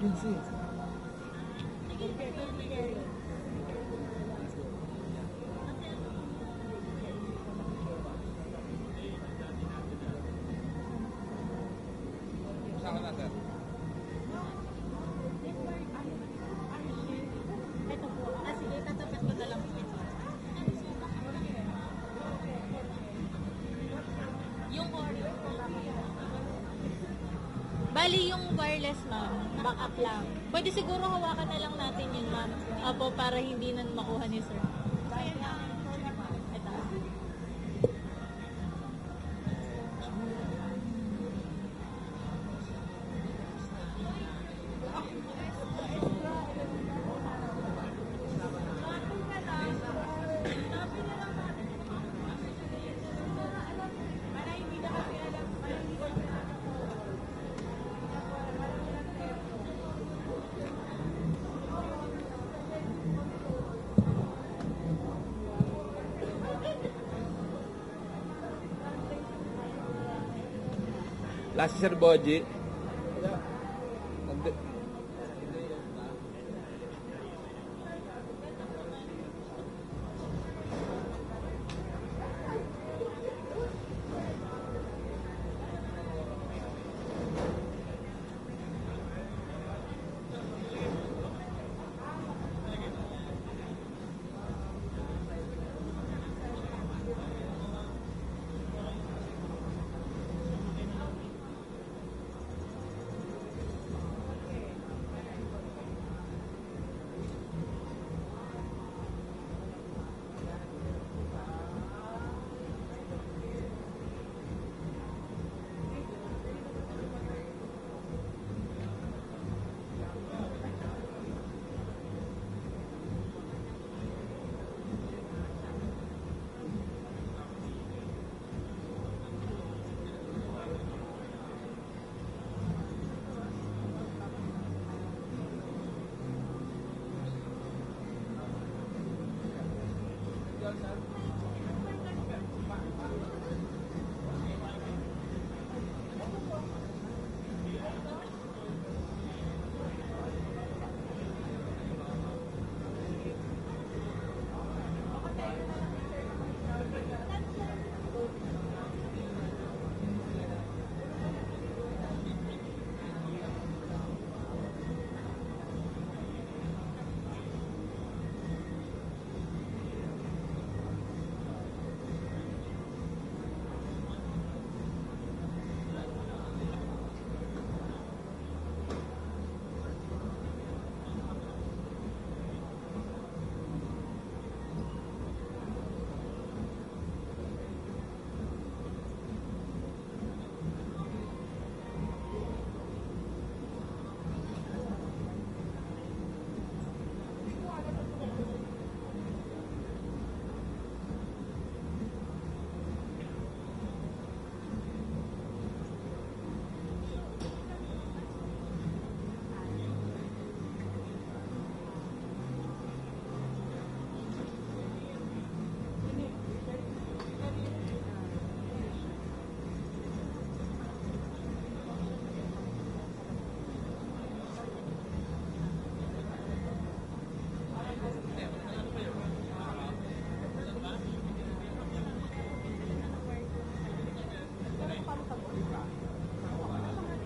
15. Saan ka natin? Ito po. Sige, tatapat ko na lang ito. Yung Oreo po ba? Bali yung wireless, ma'am. Backup lang. Pwede siguro hawakan na lang natin yun, ma'am. Apo, para hindi na makuha ni sir. Ito. Last Sir Boji.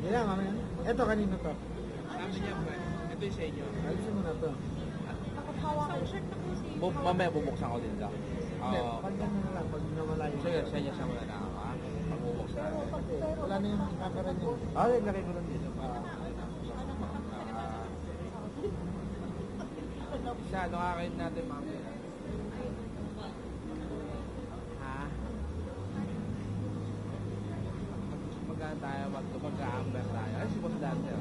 Yan lang, mamaya. Ito, kanino to? Sabi niya po ito yung sa inyo. Alisin mo na to. Mamaya bubuksan ko din lang. Hindi, pag gano'n na lang, pag namalayo. Sige, sa inyo siya muna na ako. Pagbubuksan. Wala na yung camera niyo. Lagay ko lang dito. Isa, ano kakain natin mamaya? Ha? Magkaan tayo, mag-amber tayo. Ay, si Boss Dante.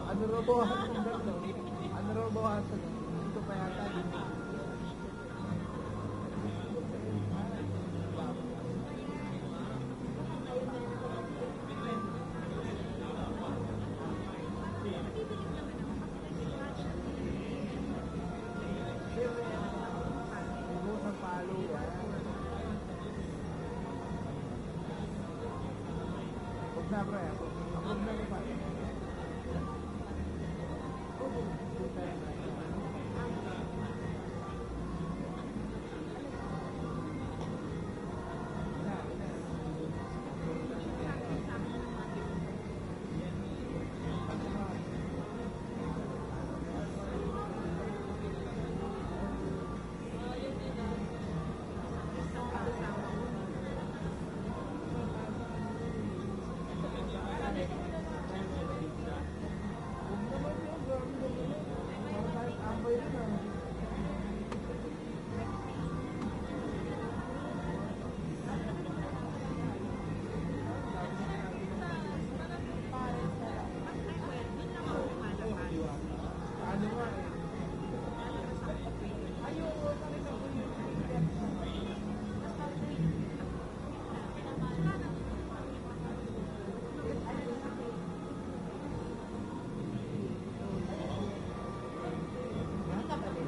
Ano raw bawasan ng ganito? Ano raw bawasan? Ito pa yata. Ubus ang palo. Huwag na bro. Huwag na pa.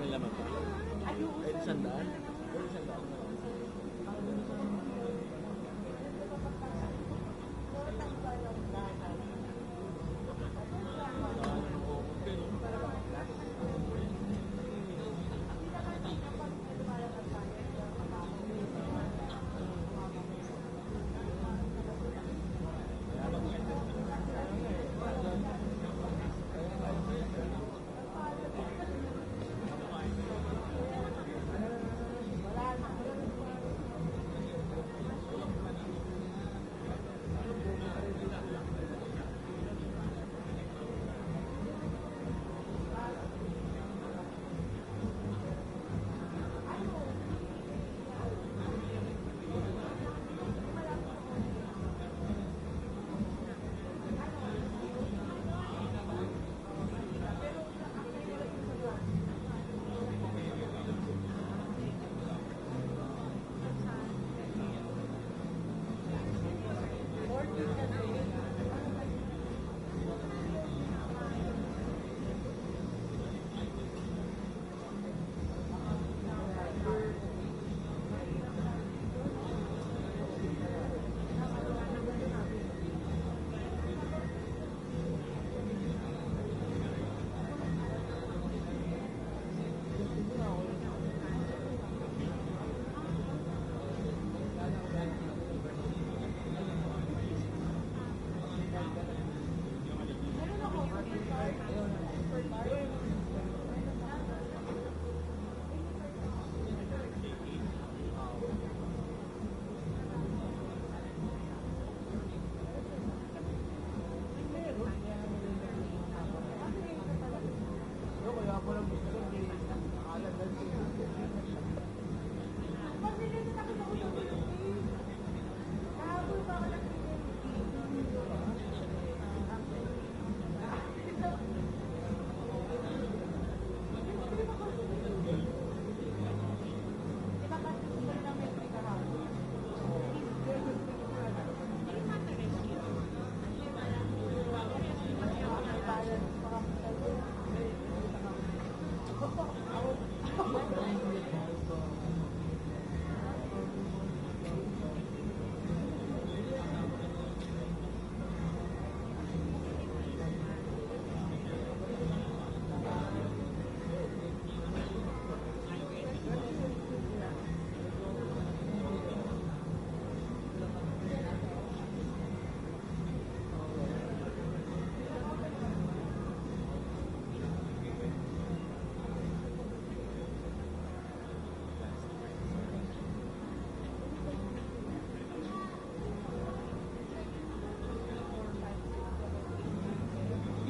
May laman pa. Ay, sandaan. Ay, sandaan.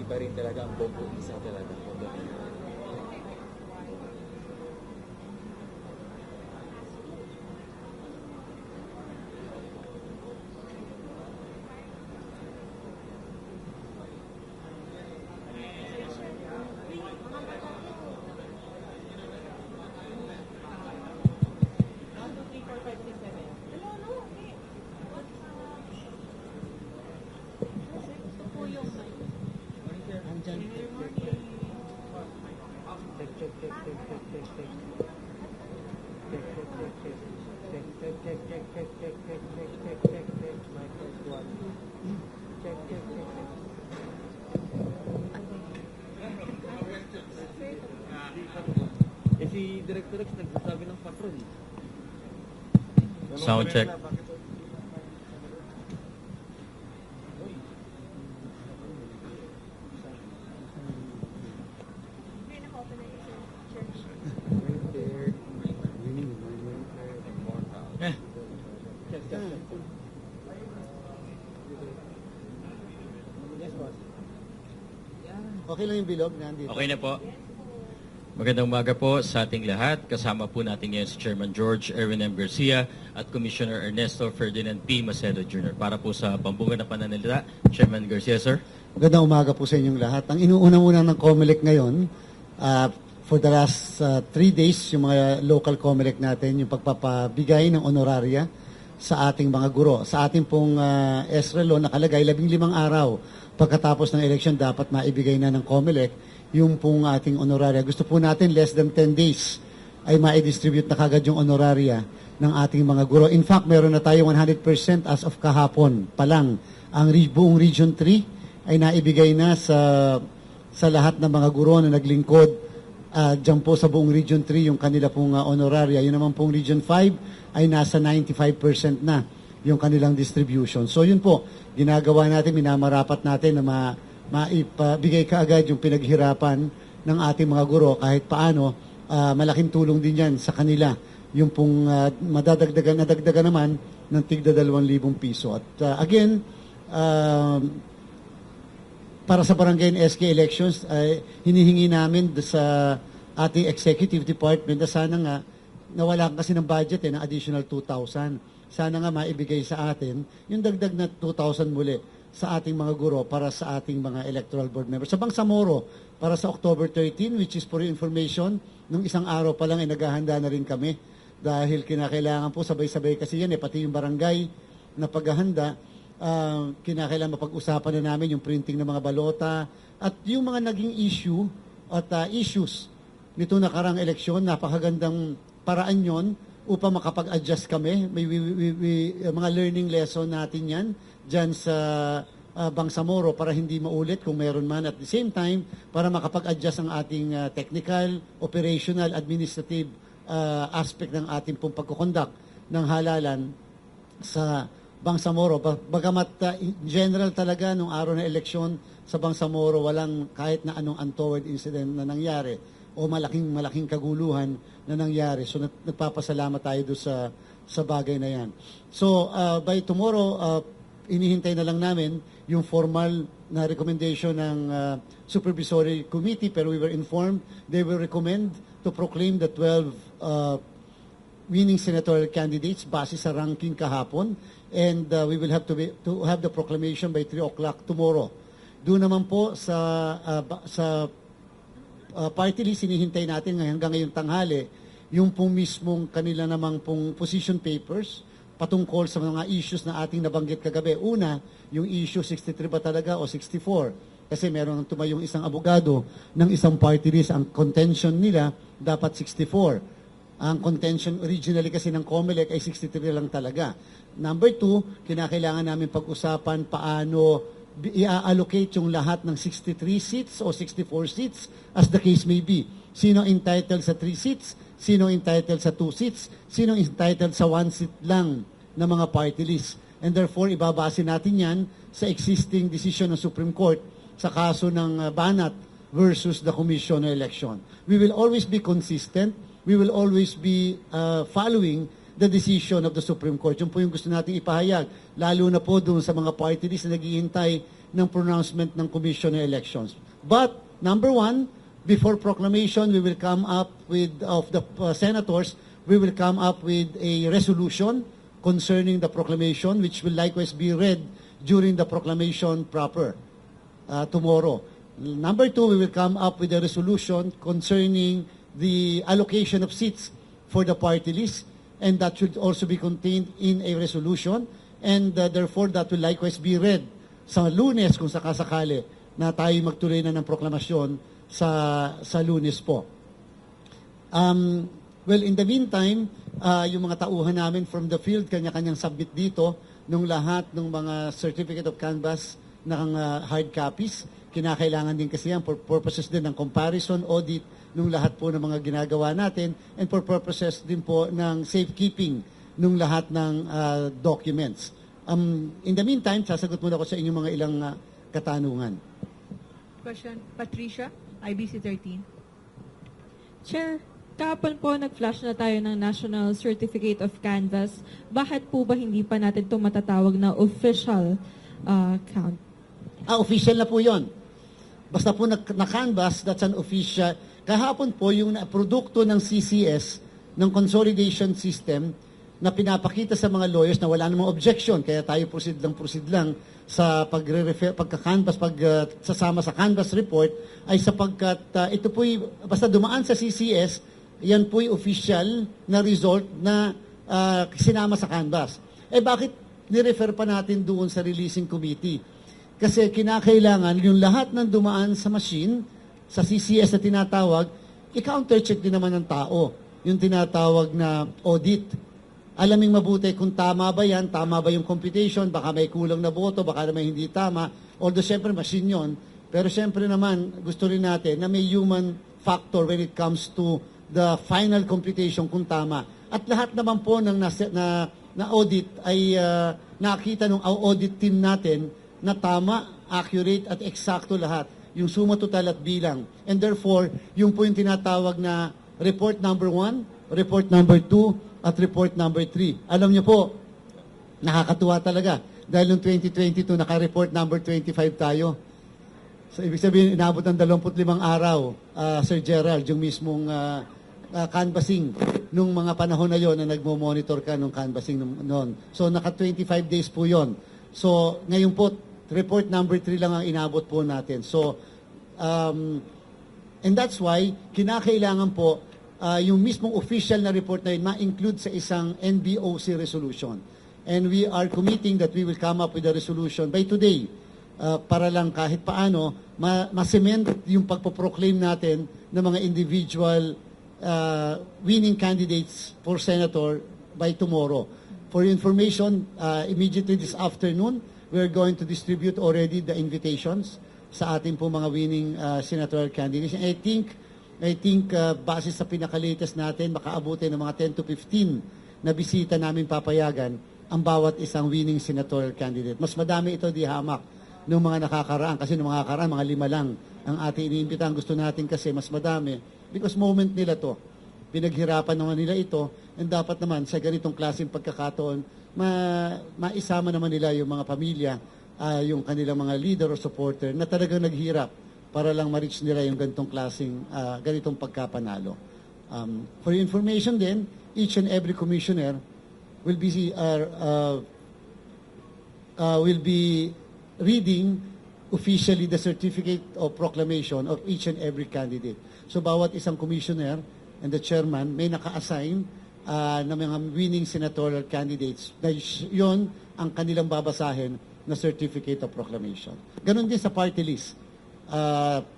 Iba rin talaga ang Bonggo, isa talaga. Andyan. My first one. Check. Eh si Director X nagsasabi ng patron. Sound check. Eh, Yes, boss. Okay lang yung bilog nandito. okay na po. Magandang umaga po sa ating lahat. Kasama po natin ngayon si Chairman George Erwin M. Garcia at Commissioner Ernesto Ferdinand P. Macedo Jr. Para po sa pambuga na pananalita, Chairman Garcia, sir. Magandang umaga po sa inyong lahat. Ang inuuna muna ng COMELEC ngayon, for the last 3 days, yung mga local COMELEC natin, yung pagpapabigay ng honoraria sa ating mga guro. Sa ating pong ESRA law, nakalagay 15 araw pagkatapos ng election, dapat maibigay na ng COMELEC yung pong ating honoraria. Gusto po natin less than 10 days ay ma-distribute na kagad yung honoraria ng ating mga guro. In fact, meron na tayo 100% as of kahapon pa lang. Ang buong Region 3 ay naibigay na sa lahat ng mga guro na naglingkod dyan po sa buong Region 3 yung kanila pong honoraria. Yun naman pong Region 5 ay nasa 95% na yung kanilang distribution. So yun po, ginagawa natin, minamarapat natin na maipabigay kaagad yung pinaghirapan ng ating mga guro kahit paano. Malaking tulong din yan sa kanila yung pong nadagdagan naman ng tigda 2,000 piso. At again, para sa barangay and SK elections, hinihingi namin sa ating executive department na sana nga nawala kasi ng budget ng additional 2,000. Sana nga maibigay sa atin yung dagdag na 2,000 muli sa ating mga guro para sa ating mga electoral board members. Sa Bangsamoro, para sa October 13, which is for your information, nung isang araw pa lang ay naghahanda na rin kami dahil kinakailangan po sabay-sabay kasi yan pati yung barangay na paghahanda, kinakailangan mapag-usapan na namin yung printing ng mga balota at yung mga naging issue at issues nito nakarang eleksyon. Napakagandang paraan yon upang makapag-adjust kami. May mga learning lesson natin yan dyan sa Bangsamoro para hindi maulit kung meron man. At the same time, para makapag-adjust ang ating technical, operational, administrative aspect ng ating pong pagkukonduct ng halalan sa Bangsamoro. Bagamat in general talaga nung araw na eleksyon sa Bangsamoro, walang kahit na anong untoward incident na nangyari o malaking kaguluhan na nangyari. So nagpapasalamat tayo doon sa bagay na yan. So by tomorrow, inihintay na lang namin yung formal na recommendation ng Supervisory Committee, pero we were informed they will recommend to proclaim the 12 winning senatorial candidates base sa ranking kahapon, and we will have to have the proclamation by 3 o'clock tomorrow. Doon naman po sa party list, hinihintay natin hanggang ngayong tanghali yung pong mismong kanila namang pong position papers patungkol sa mga issues na ating nabanggit kagabi. Una, yung issue 63 ba talaga o 64? Kasi meron tumayong isang abogado ng isang party list. Ang contention nila dapat 64. Ang contention originally kasi ng COMELEC ay 63 lang talaga. Number 2, kinakailangan namin pag-usapan paano i-allocate yung lahat ng 63 seats o 64 seats as the case may be. Sino entitled sa 3 seats? Sino entitled sa 2 seats? Sino entitled sa 1 seat lang na mga party list? And therefore, ibabase natin yan sa existing decision ng Supreme Court sa kaso ng Banat versus the Commission on Election. We will always be consistent. We will always be following the decision of the Supreme Court. Yun po yung gusto natin ipahayag, lalo na po doon sa mga party list na naghihintay ng pronouncement ng Commission on Elections. But, number 1, before proclamation, we will come up with, of the senators, we will come up with a resolution concerning the proclamation, which will likewise be read during the proclamation proper tomorrow. Number 2, we will come up with a resolution concerning the allocation of seats for the party list, and that should also be contained in a resolution, and therefore that will likewise be read sa Lunes kung sakasakali na tayo magtuloy na ng proklamasyon sa Lunes po. Well, in the meantime, yung mga tauhan namin from the field, kanya-kanyang submit dito nung lahat ng mga certificate of canvass ng hard copies. Kinakailangan din kasi yan for purposes din ng comparison, audit, nung lahat po ng mga ginagawa natin, and for purposes din po ng safekeeping nung lahat ng documents. In the meantime, sasagot muna ako sa inyong mga ilang katanungan. Question, Patricia, IBC 13. Chair, kahapon po nag-flash na tayo ng National Certificate of Canvass. Bakit po ba hindi pa natin ito matatawag na official count? Official na po yon. Basta po na-canvass, that's an official. Kahapon po yung produkto ng CCS, ng consolidation system, na pinapakita sa mga lawyers na wala namang objection, kaya tayo proceed lang sa pagka-canvass, sasama sa canvass report, ay sapagkat ito po'y, basta dumaan sa CCS, yan po'y official na result na sinama sa canvass. Bakit nirefer pa natin doon sa releasing committee? Kasi kinakailangan yung lahat ng dumaan sa machine, sa CCS na tinatawag, i-counter-check din naman ng tao. Yung tinatawag na audit. Alaming mabuti kung tama ba yan, tama ba yung computation, baka may kulang na boto, baka naman hindi tama. Although syempre machine yon, pero syempre naman gusto rin natin na may human factor when it comes to the final computation kung tama. At lahat naman po ng na audit ay nakita ng audit team natin na tama, accurate at eksakto lahat. Yung suma total at bilang. And therefore, yung po yung tinatawag na report number 1, report number 2, at report number 3. Alam niyo po, nakakatuwa talaga. Dahil noong 2022, naka-report number 25 tayo. So, ibig sabihin, inabot ng 25 araw, Sir Gerald, yung mismong canvassing nung mga panahon na yon na nagmo-monitor ka nung canvassing noon. So, naka-25 days po yon. So, ngayon po, report number 3 lang ang inabot po natin. So, and that's why, kinakailangan po, yung mismong official na report na yun ma-include sa isang NBOC resolution. And we are committing that we will come up with a resolution by today para lang kahit paano ma-cement yung pagpoproclaim natin ng mga individual winning candidates for senator by tomorrow. For information, immediately this afternoon, we're going to distribute already the invitations sa ating po mga winning senatorial candidates. And I think base sa pinaka-latest natin, makaabuti ng mga 10 to 15 na bisita namin papayagan ang bawat isang winning senatorial candidate. Mas madami ito di hamak ng mga nakakaraan. Kasi ng mga nakaraan, mga 5 lang ang ating iniimbitahan. Gusto natin kasi mas madami because moment nila to. Pinaghirapan naman nila ito and dapat naman sa ganitong klaseng pagkakataon, maisama naman nila yung mga pamilya, yung kanilang mga leader o supporter na talagang naghirap para lang ma-reach nila yung ganitong klaseng, ganitong pagkapanalo. For your information din, each and every commissioner will be reading officially the certificate of proclamation of each and every candidate. So bawat isang commissioner and the chairman may naka-assign na mga winning senatorial candidates na yun ang kanilang babasahin na certificate of proclamation. Ganon din sa party list.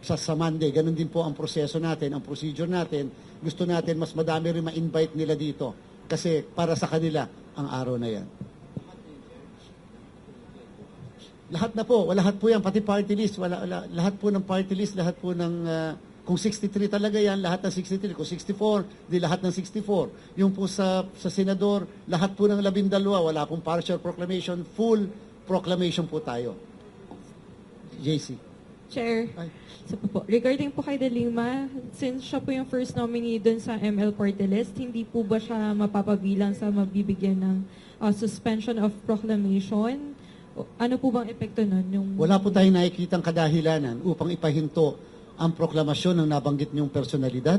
Sa Monday, ganon din po ang proseso natin, ang procedure natin. Gusto natin mas madami rin ma-invite nila dito kasi para sa kanila ang araw na yan. Lahat na po, lahat po yan, pati party list, lahat po ng party list, lahat po ng, kung 63 talaga yan, lahat ng 63, kung 64, di lahat ng 64. Yung po sa senador, lahat po ng 12, wala pong partial proclamation, full proclamation po tayo. JC. Chair, so po, regarding po kay De Lima, since siya po yung first nominee dun sa ML party list, hindi po ba siya mapapabilang sa mabibigyan ng suspension of proclamation? Ano po bang epekto nun? Wala po tayong nakikitang kadahilanan upang ipahinto ang proklamasyon ng nabanggit niyong personalidad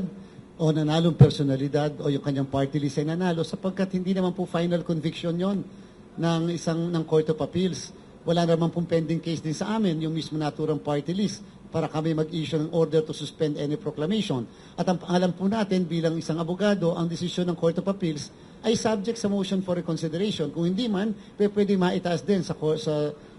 o nanalong personalidad o yung kanyang party list ay nanalo sapagkat hindi naman po final conviction yon ng Court of Appeals. Wala naman pong pending case din sa amin, yung mismo naturang party list para kami mag-issue ng order to suspend any proclamation. At ang alam po natin bilang isang abogado, ang desisyon ng Court of Appeals ay subject sa motion for reconsideration. Kung hindi man, pwede maitaas din sa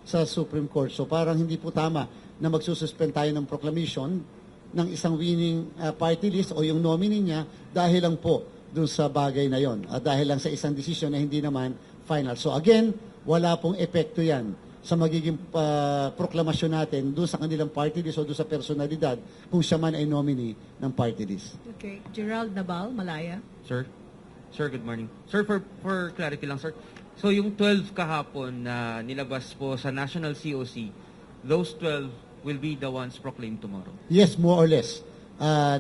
sa Supreme Court. So parang hindi po tama na magsususpend tayo ng proclamation ng isang winning party list o yung nominee niya dahil lang po dun sa bagay na yon. Dahil lang sa isang decision na hindi naman final. So again, wala pong epekto yan sa magiging proklamasyon natin doon sa kanilang party list o doon sa personalidad kung siya man ay nominee ng party list. Okay. Gerald Nabal, Malaya. Sir? Sir, good morning. Sir, for clarity lang, sir. So, yung 12 kahapon na nilabas po sa National COC, those 12 will be the ones proclaimed tomorrow? Yes, more or less.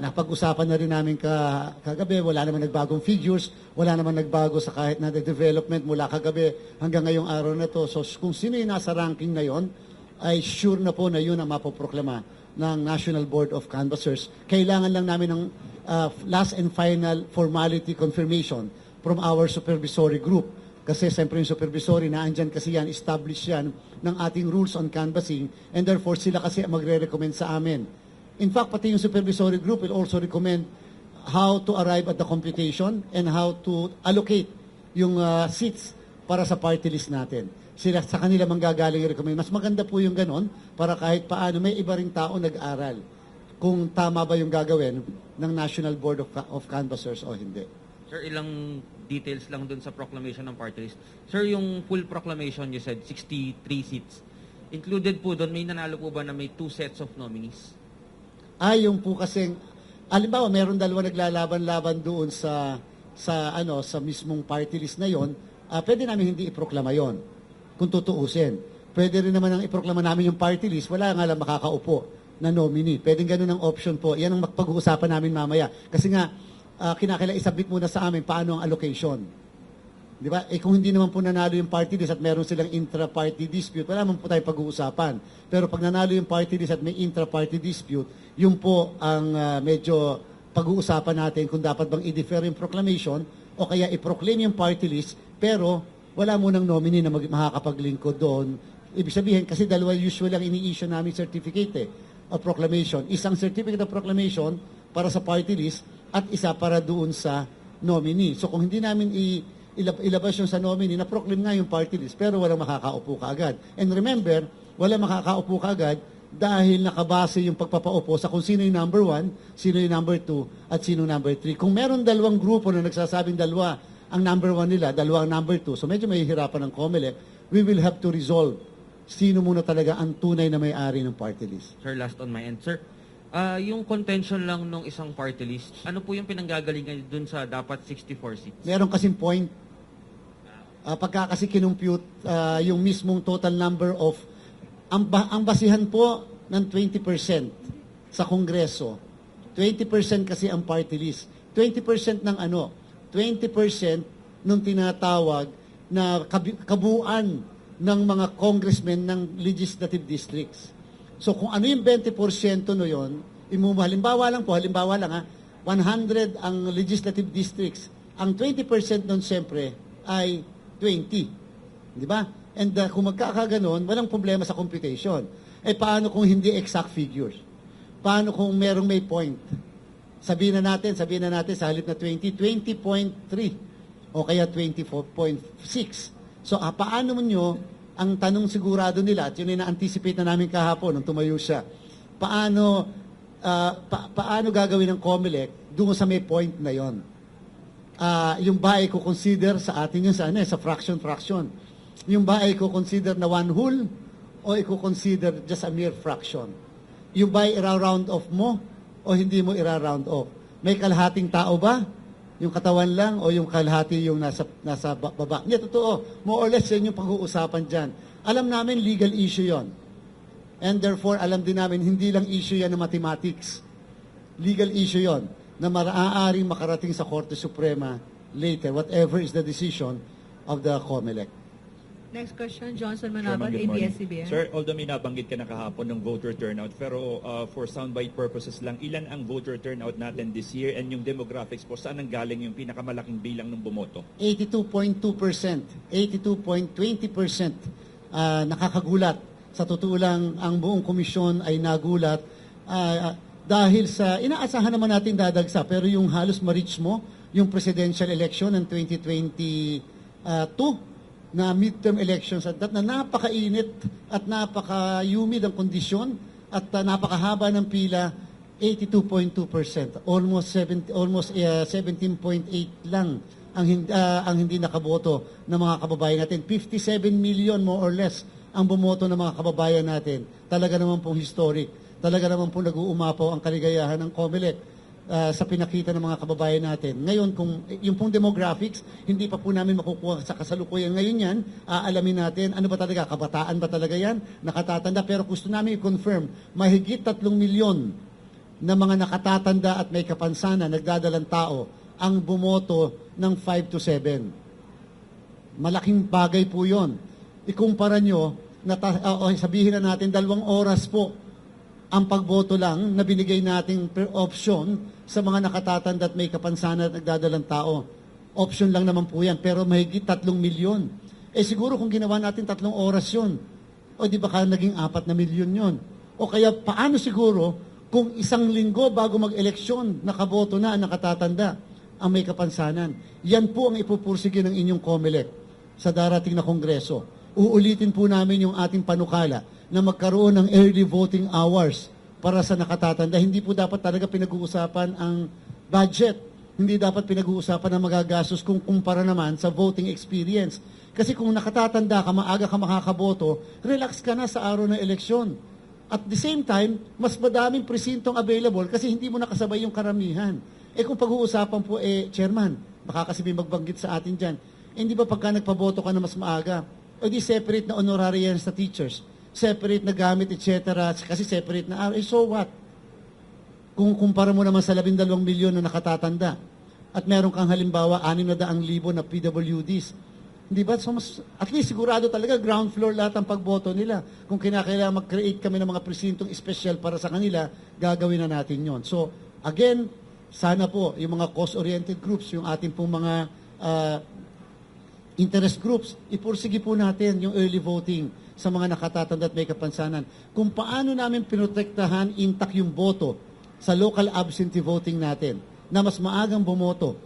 Napag-usapan na rin namin kagabi, wala naman nagbagong figures, wala naman nagbago sa kahit na development mula kagabi hanggang ngayong araw na to. So kung sino yung nasa ranking na yon, ay sure na po na yun ang mapoproklama ng National Board of Canvassers. Kailangan lang namin ng last and final formality confirmation from our supervisory group. Kasi siyempre yung supervisory, naandyan kasi yan, established yan ng ating rules on canvassing, and therefore sila kasi magre-recommend sa amin. In fact, pati yung supervisory group will also recommend how to arrive at the computation and how to allocate yung seats para sa party list natin. Sila sa kanila manggagaling yung recommend. Mas maganda po yung ganon para kahit paano may iba ring tao nag-aral kung tama ba yung gagawin ng National Board of Canvassers o hindi. Sir, ilang details lang dun sa proclamation ng party list. Sir, yung full proclamation, you said 63 seats. Included po doon, may nanalo po ba na may 2 sets of nominees? Yung po kasing, alimbawa, meron dalawa naglalaban-laban doon sa mismong party list na yon, pwede namin hindi iproklama yon kung tutuusin. Pwede rin naman ang iproklama namin yung party list, wala nga lang makakaupo na nominee. Pwede ganun ang option po. Yan ang pag-uusapan namin mamaya. Kasi nga, kinakailangan isabit muna sa amin paano ang allocation. Di ba? Kung hindi naman po nanalo yung party list at meron silang intra-party dispute, wala naman po tayong pag-uusapan. Pero pag nanalo yung party list at may intra-party dispute, yun po ang medyo pag-uusapan natin kung dapat bang i-defer yung proclamation o kaya i-proclaim yung party list, pero wala munang nominee na makakapaglingkod doon. Ibig sabihin, kasi dalawa usually ang ini-issue namin certificate of proclamation. Isang certificate of proclamation para sa party list at isa para doon sa nominee. So kung hindi namin ilabas yung sa nominee, na-proclaim nga yung party list, pero walang makakaupo kaagad. And remember, walang makakaupo kaagad dahil nakabase yung pagpapaupo sa kung sino yung number 1, sino yung number 2, at sino number 3. Kung meron dalawang grupo na nagsasabing dalawa ang number 1 nila, dalawa ang number 2, so medyo mahihirapan ng COMELEC, we will have to resolve sino muna talaga ang tunay na may-ari ng party list. Sir, last on my end. Sir, yung contention lang nung isang party list, ano po yung pinanggagalingan dun sa dapat 64 seats? Meron kasing point. Pagka kasi kinumpute yung mismong total number of, ang basihan po ng 20% sa Kongreso. 20% kasi ang party list. 20% ng ano? 20% nung tinatawag na kabuuan ng mga congressmen ng legislative districts. So kung ano yung 20% no yon, halimbawa lang 100 ang legislative districts. Ang 20% nun siyempre ay 20. Di ba? And kung magkakaganon, walang problema sa computation. Paano kung hindi exact figures? Paano kung merong may point? Sabihin na natin sa halip na 20.3 o kaya 24.6. So, paano mo nyo, ang tanong sigurado nila, at yun ay na-anticipate na namin kahapon nung tumayo siya, paano gagawin ng COMELEC doon sa may point na yon? Yung ba ay consider sa atin yun sa fraction. Yung ba ay consider na one whole o i-consider just a mere fraction? Yung ba ay ira-round off mo o hindi mo ira-round off? May kalahating tao ba? Yung katawan lang o yung kalahati yung nasa baba? Hindi, totoo. More or less, yan yung pag-uusapan dyan. Alam namin, legal issue yon. And therefore, alam din namin, hindi lang issue yan ng mathematics. Legal issue yon na maaaring makarating sa Korte Suprema later, whatever is the decision of the COMELEC. Next question, Johnson Chairman, Manabat, good morning. ABS-CBN. Sir, although may nabanggit ka na kahapon ng voter turnout, pero for soundbite purposes lang, ilan ang voter turnout natin this year and yung demographics po, saan ang galing yung pinakamalaking bilang ng bumoto? 82.2%, 82.20%. Nakakagulat. Sa totoo lang, ang buong komisyon ay nagulat dahil sa, inaasahan naman natin dadagsa, pero yung halos ma-reach mo, yung presidential election ng 2022, na midterm elections at na napakainit at napaka-humid ang kondisyon at napakahaba ng pila, 82.2%. Almost 17.8 lang ang hindi nakaboto ng mga kababayan natin. 57 million more or less ang bumoto ng mga kababayan natin. Talaga naman pong historic. Talaga naman pong nag-uumapaw ang kaligayahan ng COMELEC sa pinakita ng mga kababayan natin. Ngayon, kung yung pong demographics, hindi pa po namin makukuha sa kasalukuyan. Ngayon yan, aalamin natin, ano ba talaga, kabataan ba talaga yan, nakatatanda. Pero gusto namin i-confirm, mahigit 3 milyon na mga nakatatanda at may kapansanan, nagdadalang tao, ang bumoto ng 5 to 7. Malaking bagay po yon. Ikumpara nyo, sabihin na natin, 2 oras po ang pagboto lang na binigay nating option sa mga nakatatanda at may kapansanan at nagdadalang tao. Option lang naman po yan, pero mahigit 3 milyon. Siguro kung ginawa natin 3 oras yun, o di ba naging 4 na milyon yun? O kaya paano siguro kung 1 linggo bago mag-eleksyon, nakaboto na ang nakatatanda ang may kapansanan? Yan po ang ipupursige ng inyong COMELEC sa darating na kongreso. Uulitin po namin yung ating panukala na magkaroon ng early voting hours para sa nakatatanda. Hindi po dapat talaga pinag-uusapan ang budget. Hindi dapat pinag-uusapan ang magagastos kung kumpara naman sa voting experience. Kasi kung nakatatanda ka, maaga ka makakaboto, relax ka na sa araw ng eleksyon. At the same time, mas madaming presintong available kasi hindi mo nakasabay yung karamihan. Kung pag-uusapan po, Chairman, baka kasi may magbanggit sa atin dyan, hindi ba pagka nagpaboto ka na mas maaga, o di separate na honorarians sa teachers, separate na gamit, etc. Kasi separate na araw. So what? Kung kumpara mo naman sa 12 milyon na nakatatanda at meron kang halimbawa 600,000 na PWDs, di ba? So at least sigurado talaga ground floor lahat ang pagboto nila. Kung kinakailangan mag-create kami ng mga presintong special para sa kanila, gagawin na natin yon. So again, sana po yung mga cause-oriented groups, yung ating pong mga interest groups, ipursige po natin yung early voting sa mga nakatatanda at may kapansanan. Kung paano namin pinotektahan intact yung boto sa local absentee voting natin na mas maagang bumoto.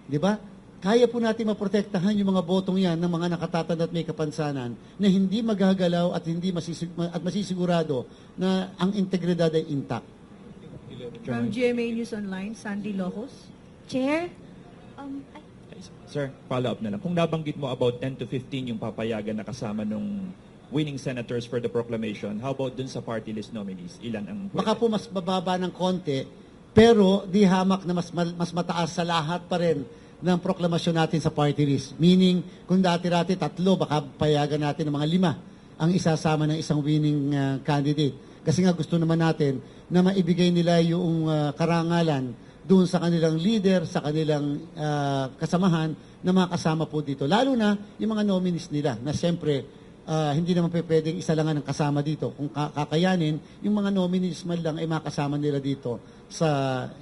Di ba? Kaya po natin maprotektahan yung mga botong yan ng mga nakatatanda at may kapansanan na hindi magagalaw at hindi masisigurado na ang integridad ay intact. From GMA News Online, Sandy Locos. Chair, Sir, follow-up na lang. Kung nabanggit mo about 10 to 15 yung papayagan na kasama nung winning senators for the proclamation, how about dun sa party list nominees? Ilan ang pwede? Baka po mas bababa ng konti, pero di hamak na mas mataas sa lahat pa rin ng proklamasyon natin sa party list. Meaning, kung dati-rati 3, baka payagan natin ng mga 5 ang isasama ng isang winning candidate. Kasi nga gusto naman natin na maibigay nila yung karangalan doon sa kanilang leader, sa kanilang kasamahan na makasama po dito. Lalo na yung mga nominees nila na siyempre hindi naman pwedeng isa lang ang kasama dito. Kung kakayanin, yung mga nominees man lang ay makasama nila dito.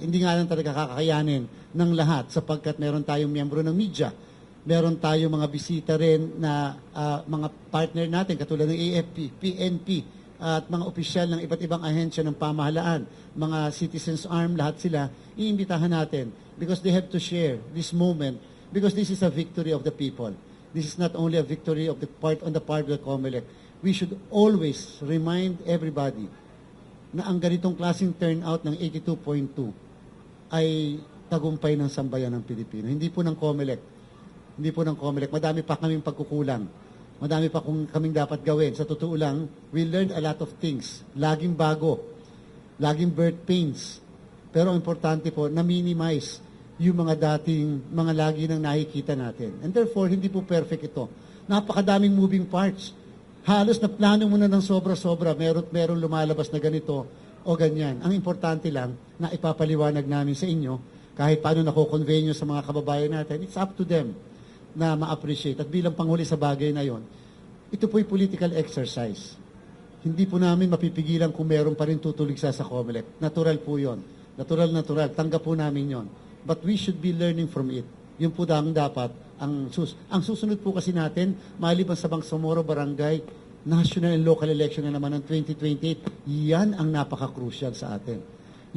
Hindi nga lang talaga kakayanin ng lahat sapagkat meron tayong miyembro ng media. Meron tayong mga bisita rin na mga partner natin katulad ng AFP, PNP, at mga opisyal ng iba't ibang ahensya ng pamahalaan, mga citizens arm, lahat sila, iimbitahan natin because they have to share this moment because this is a victory of the people. This is not only a victory on the part of the COMELEC. We should always remind everybody na ang ganitong klaseng turnout ng 82.2 ay tagumpay ng sambayan ng Pilipino. Hindi po ng COMELEC. Hindi po ng COMELEC. Madami pa kaming pagkukulang. Madami pa kaming dapat gawin. Sa totoo lang, we learned a lot of things. Laging bago. Laging birth pains. Pero importante po, na-minimize yung mga lagi nang nakikita natin. And therefore, hindi po perfect ito. Napakadaming moving parts. Halos na plano mo na ng sobra-sobra. Meron lumalabas na ganito o ganyan. Ang importante lang na ipapaliwanag namin sa inyo, kahit paano nako-convey nyo sa mga kababayan natin, it's up to them na ma-appreciate. At bilang panghuli sa bagay na yon, ito po'y political exercise. Hindi po namin mapipigilan kung meron pa rin tutuligsa sa COMELEC. Natural po yon. Natural. Tanggap po namin yon. But we should be learning from it. Yun po dapat. Ang susunod po kasi natin, maliban sa Bangsamoro Barangay, national and local election na naman ng 2028, yan ang napaka-crucial sa atin.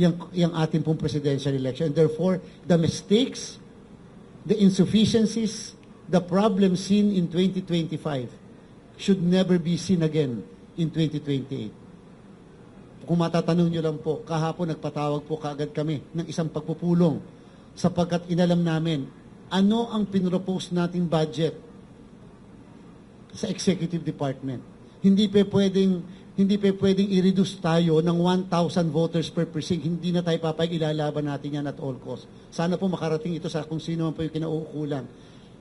Yung ating pong presidential election. And therefore, the mistakes, the insufficiencies, the problem seen in 2025 should never be seen again in 2028. Kung matatanong nyo lang po, kahapon nagpatawag po kaagad kami ng isang pagpupulong sapagkat inalam namin ano ang pinropose nating budget sa executive department. Hindi pa pwedeng i-reduce tayo ng 1,000 voters per precinct. Hindi na tayo papayag, ilalaban natin yan at all cost. Sana po makarating ito sa kung sino man po yung kinauukulan.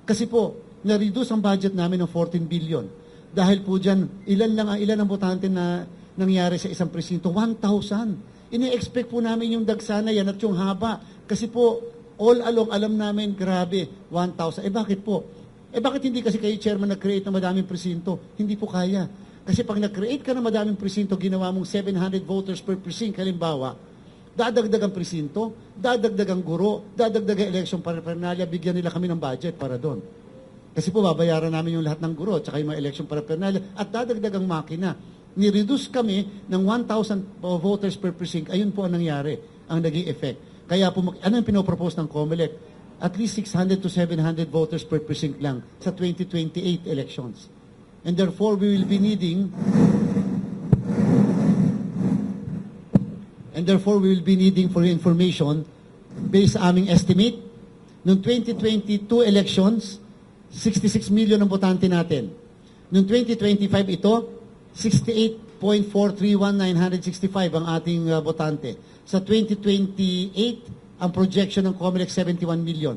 Kasi po, na-reduce ang budget namin ng 14 billion. Dahil po dyan, ilan ang botante na nangyari sa isang presinto? 1,000. Ini-expect po namin yung dagsana yan at yung haba. Kasi po, all along, alam namin, grabe, 1,000. Bakit po? Bakit hindi kasi kayo, Chairman, nag-create ng madaming presinto? Hindi po kaya. Kasi pag nag-create ka ng madaming presinto, ginawa mong 700 voters per precinct, halimbawa, dadagdag ang presinto, dadagdag ang guro, dadagdag ang election paraphernalia, bigyan nila kami ng budget para doon. Kasi po, babayaran namin yung lahat ng guro, tsaka yung mga election paraphernalia, at dadagdag ang makina. Ni-reduce kami ng 1,000 voters per precinct. Ayun po ang nangyari, ang naging effect. Kaya po, ano yung pinopropose ng COMELEC? At least 600 to 700 voters per precinct lang sa 2028 elections. And therefore, we will be needing for your information, based sa aming estimate, noong 2022 elections, 66 million ang botante natin. Noong 2025 ito, 68.431,965 ang ating botante. Sa 2028, ang projection ng COMELEC 71 million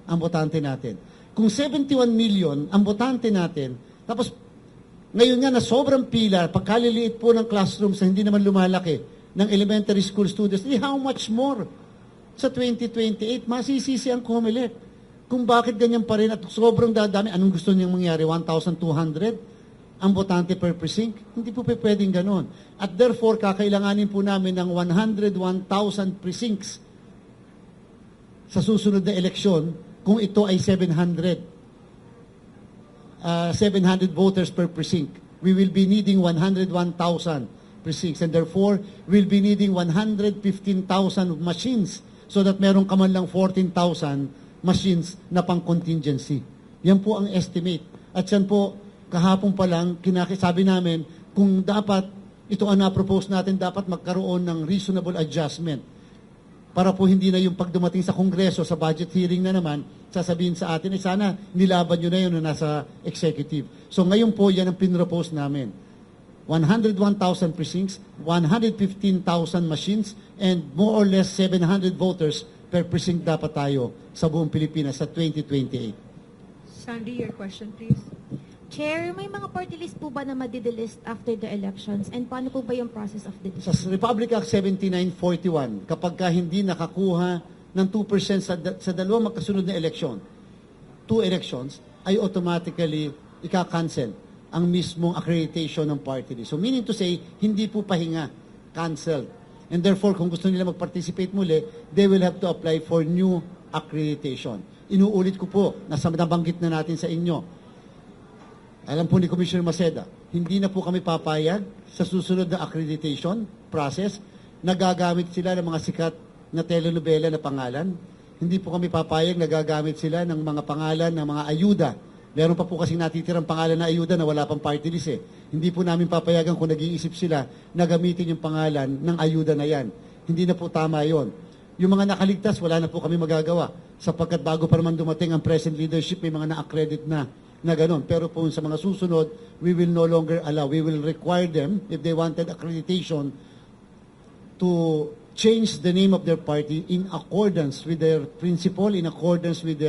ang botante natin. Kung 71 million ang botante natin, tapos ngayon nga na sobrang pila, pagkaliliit po ng classrooms na hindi naman lumalaki ng elementary school students, how much more sa 2028 masisisi ang COMELEC? Kung bakit ganyan pa rin at sobrang dadami, anong gusto niyang mangyari? 1,200 ang botante per precinct? Hindi po pwedeng ganon. At therefore, kakailanganin po namin ng 101,000 precincts sa susunod na eleksyon kung ito ay 700 voters per precinct. We will be needing 101,000 precincts and therefore we'll be needing 115,000 machines so that meron ka man lang 14,000 machines na pang contingency. Yan po ang estimate. At yan po, kahapon pa lang, sabi namin, kung dapat, ito ang na-propose natin, dapat magkaroon ng reasonable adjustment para po hindi na yung pagdumating sa Kongreso, sa budget hearing na naman, sasabihin sa atin, sana nilaban nyo na yun na nasa executive. So ngayon po, yan ang pinropose namin. 101,000 precincts, 115,000 machines, and more or less 700 voters per precinct dapat tayo sa buong Pilipinas sa 2028. Sandy, your question, please. Chair, may mga party list po ba na madidelist after the elections? And paano po ba yung process of the Sa Republic Act 7941, kapag ka hindi nakakuha ng 2% sa dalawang magkasunod na eleksyon, 2 elections, ay automatically ika-cancel ang mismong accreditation ng party list. So meaning to say, hindi po pahinga, cancelled. And therefore, kung gusto nila mag-participate muli, they will have to apply for new accreditation. Inuulit ko po, nabanggit na natin sa inyo, alam po ni Commissioner Maceda, hindi na po kami papayag sa susunod na accreditation process na gagamit sila ng mga sikat na telenovela na pangalan. Hindi po kami papayag na gagamit sila ng mga pangalan ng mga ayuda. Meron pa po kasing natitirang pangalan na ayuda na wala pang party list eh. Hindi po namin papayagan kung nag-iisip sila na gamitin yung pangalan ng ayuda na yan. Hindi na po tama yon. Yung mga nakaligtas, wala na po kami magagawa. Sapagkat bago pa naman dumating ang present leadership, may mga na-accredit na ganon. Pero po sa mga susunod, we will no longer allow. We will require them, if they wanted accreditation, to change the name of their party in accordance with their principle, in accordance with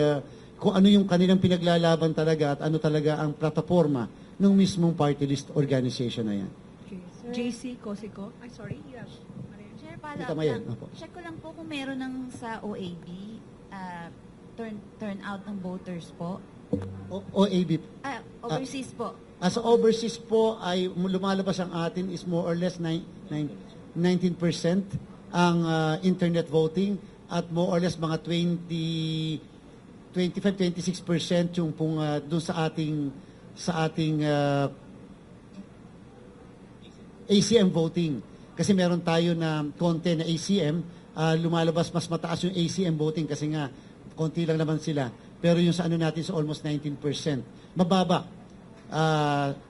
kung ano yung kanilang pinaglalaban talaga at ano talaga ang plataforma ng mismong party list organization na yan. Okay. JC Cosico. I'm sorry, you have... Chair, follow Tita up Mayen, lang. opo. Check ko lang po kung meron ng sa OAB, turn out ng voters po. OAB. Overseas po. As overseas po ay lumalabas ang atin is more or less 19% ang internet voting at more or less mga 25-26% yung pong doon sa ating ACM voting. Kasi meron tayo na konti na ACM, lumalabas mas mataas yung ACM voting kasi nga konti lang naman sila. Pero yung sa ano natin sa almost 19%, mababa.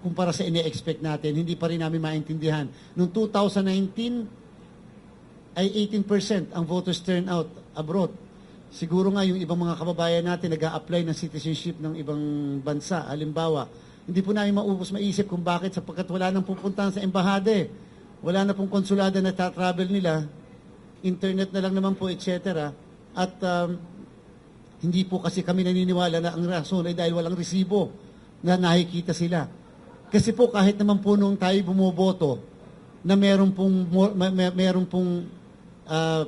Kumpara sa ine-expect natin, hindi pa rin namin maintindihan. Noong 2019, ay 18% ang voters turnout abroad. Siguro nga yung ibang mga kababayan natin nag-a-apply ng citizenship ng ibang bansa. Halimbawa, hindi po namin maisip kung bakit sapagkat wala nang pupuntahan sa embahade. Wala na pong konsulada na travel nila. Internet na lang naman po, etc. At hindi po kasi kami naniniwala na ang rason ay dahil walang resibo na nakikita sila. Kasi po kahit naman po nung tayo bumoboto na meron pong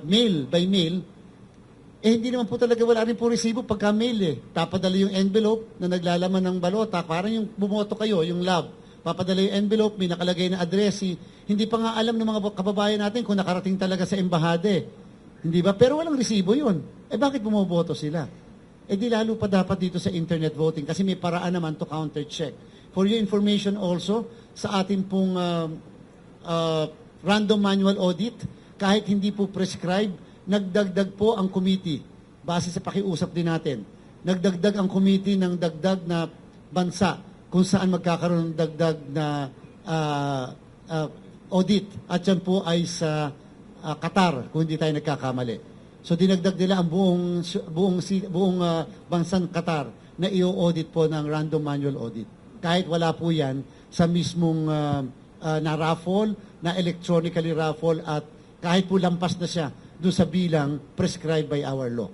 mail by mail, hindi naman po talaga wala rin po resibo pagka mail eh. Papadala yung envelope na naglalaman ng balota, parang yung bumoto kayo, yung lab. Papadala yung envelope, may nakalagay na address. Hindi pa nga alam ng mga kababayan natin kung nakarating talaga sa embahade. Hindi ba? Pero walang resibo yun. Bakit bumoboto sila? Di lalo pa dapat dito sa internet voting kasi may paraan naman to counter-check. For your information also, sa ating pong random manual audit, kahit hindi po prescribe, nagdagdag po ang committee, base sa pakiusap din natin. Nagdagdag ang committee ng dagdag na bansa kung saan magkakaroon ng dagdag na audit. At yan po ay sa Qatar, kung hindi tayo nagkakamali. So dinagdag nila ang buong bansang Qatar na i-audit po ng random manual audit. Kahit wala po yan sa mismong na-raffle, na electronically raffle at kahit po lampas na siya doon sa bilang prescribed by our law.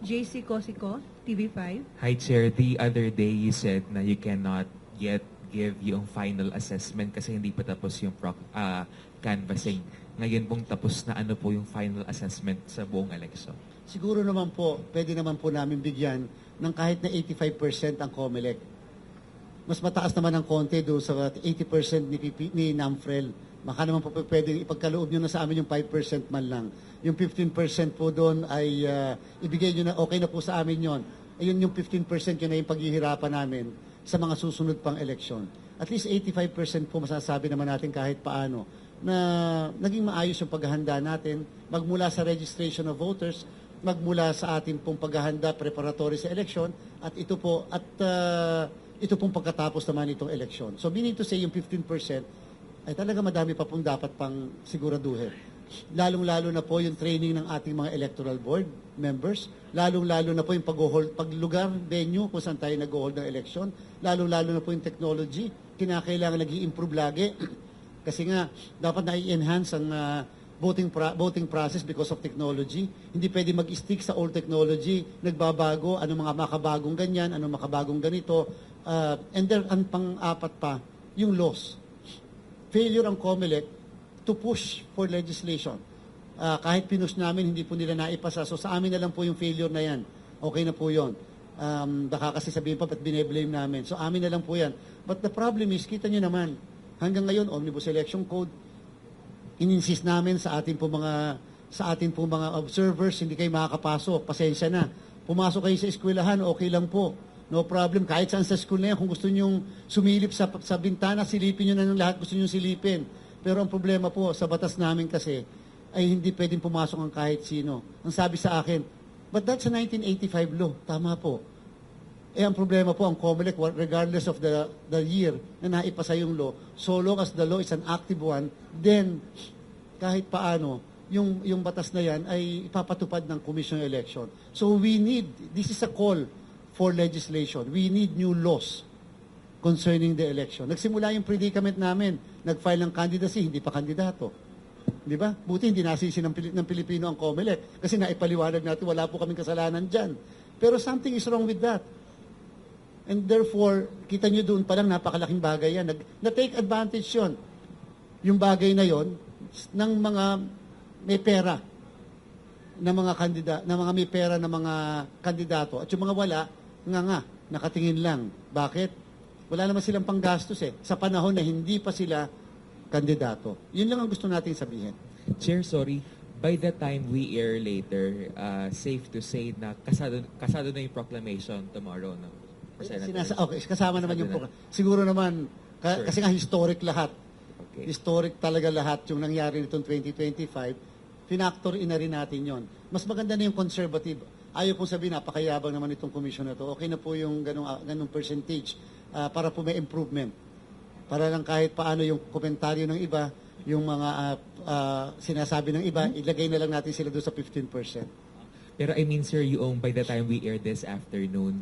JC Cosico, TV5. Hi, Chair. The other day you said na you cannot yet give yung final assessment kasi hindi pa tapos yung canvassing. Ngayon pong tapos na ano po yung final assessment sa buong election? Siguro naman po, pwede naman po namin bigyan ng kahit na 85% ang COMELEC. Mas mataas naman ang konti doon sa 80% ni NAMFREL. Baka naman po pwede ipagkaloob nyo na sa amin yung 5% man lang. Yung 15% po doon ay ibigay nyo na, okay na po sa amin yon. Ayun yung 15% yun na yung paghihirapan namin sa mga susunod pang eleksyon. At least 85% po masasabi naman natin kahit paano na naging maayos yung paghahanda natin magmula sa registration of voters, magmula sa ating pong paghahanda preparatory sa election at ito pong pagkatapos naman itong election. So meaning to say yung 15% ay talaga madami pa pong dapat pang siguraduhin. Lalong-lalo na po yung training ng ating mga electoral board members, lalong-lalo na po yung paglugar, venue kung saan tayo nag-hold ng election, lalong-lalo na po yung technology, kinakailangan nag-i-improve lagi. Kasi nga, dapat na-i-enhance ang voting process because of technology. Hindi pwede mag-stick sa old technology, nagbabago, ano mga makabagong ganyan, ano makabagong ganito. And then, ang pang-apat pa, yung laws. Failure ang COMELEC to push for legislation. Kahit pinush namin, hindi po nila naipasa. So sa amin na lang po yung failure na yan. Okay na po yun. Baka kasi sabihin pa, ba't bine-blame namin? So amin na lang po yan. But the problem is, kita nyo naman, hanggang ngayon, Omnibus Election Code, in-insist namin sa ating po mga observers, hindi kayo makakapasok, pasensya na. Pumasok kayo sa eskwelahan, okay lang po. No problem. Kahit saan sa school na yan, kung gusto nyong sumilip sa bintana, silipin nyo na ng lahat gusto nyong silipin. Pero ang problema po, sa batas namin kasi, ay hindi pwedeng pumasok ang kahit sino. Ang sabi sa akin, but that's a 1985 law. Tama po. Ang problema po, ang COMELEC, regardless of the year na naipasa yung law, so long as the law is an active one, then kahit paano, yung batas na yan ay ipapatupad ng Commission on Election. So this is a call for legislation. We need new laws concerning the election. Nagsimula yung predicament namin. Nag-file ng candidacy, hindi pa kandidato. Di ba? Buti hindi nasisi ng Pilipino ang COMELEC kasi naipaliwanag natin wala po kaming kasalanan dyan. Pero something is wrong with that. And therefore, kita nyo doon pa lang napakalaking bagay yan. Na-take advantage yon. Yung bagay na yon ng mga may pera na mga may pera na mga kandidato. At yung mga wala, nakatingin lang. Bakit? Wala naman silang panggastos sa panahon na hindi pa sila kandidato. Yun lang ang gusto nating sabihin. Chair, sorry. By the time we air later, safe to say na kasado na yung proclamation tomorrow, no? Okay, kasama naman yung siguro naman, kasi nga historic lahat. Okay. Historic talaga lahat yung nangyari nitong 2025. Pinactor in na rin natin yon. Mas maganda na yung conservative. ayaw pong sabihin, napakayabang naman itong commission na to. Okay na po yung ganung percentage para po may improvement. Para lang kahit paano yung komentaryo ng iba, yung mga sinasabi ng iba, ilagay na lang natin sila doon sa 15%. Pero I mean, sir, yung by the time we air this afternoon,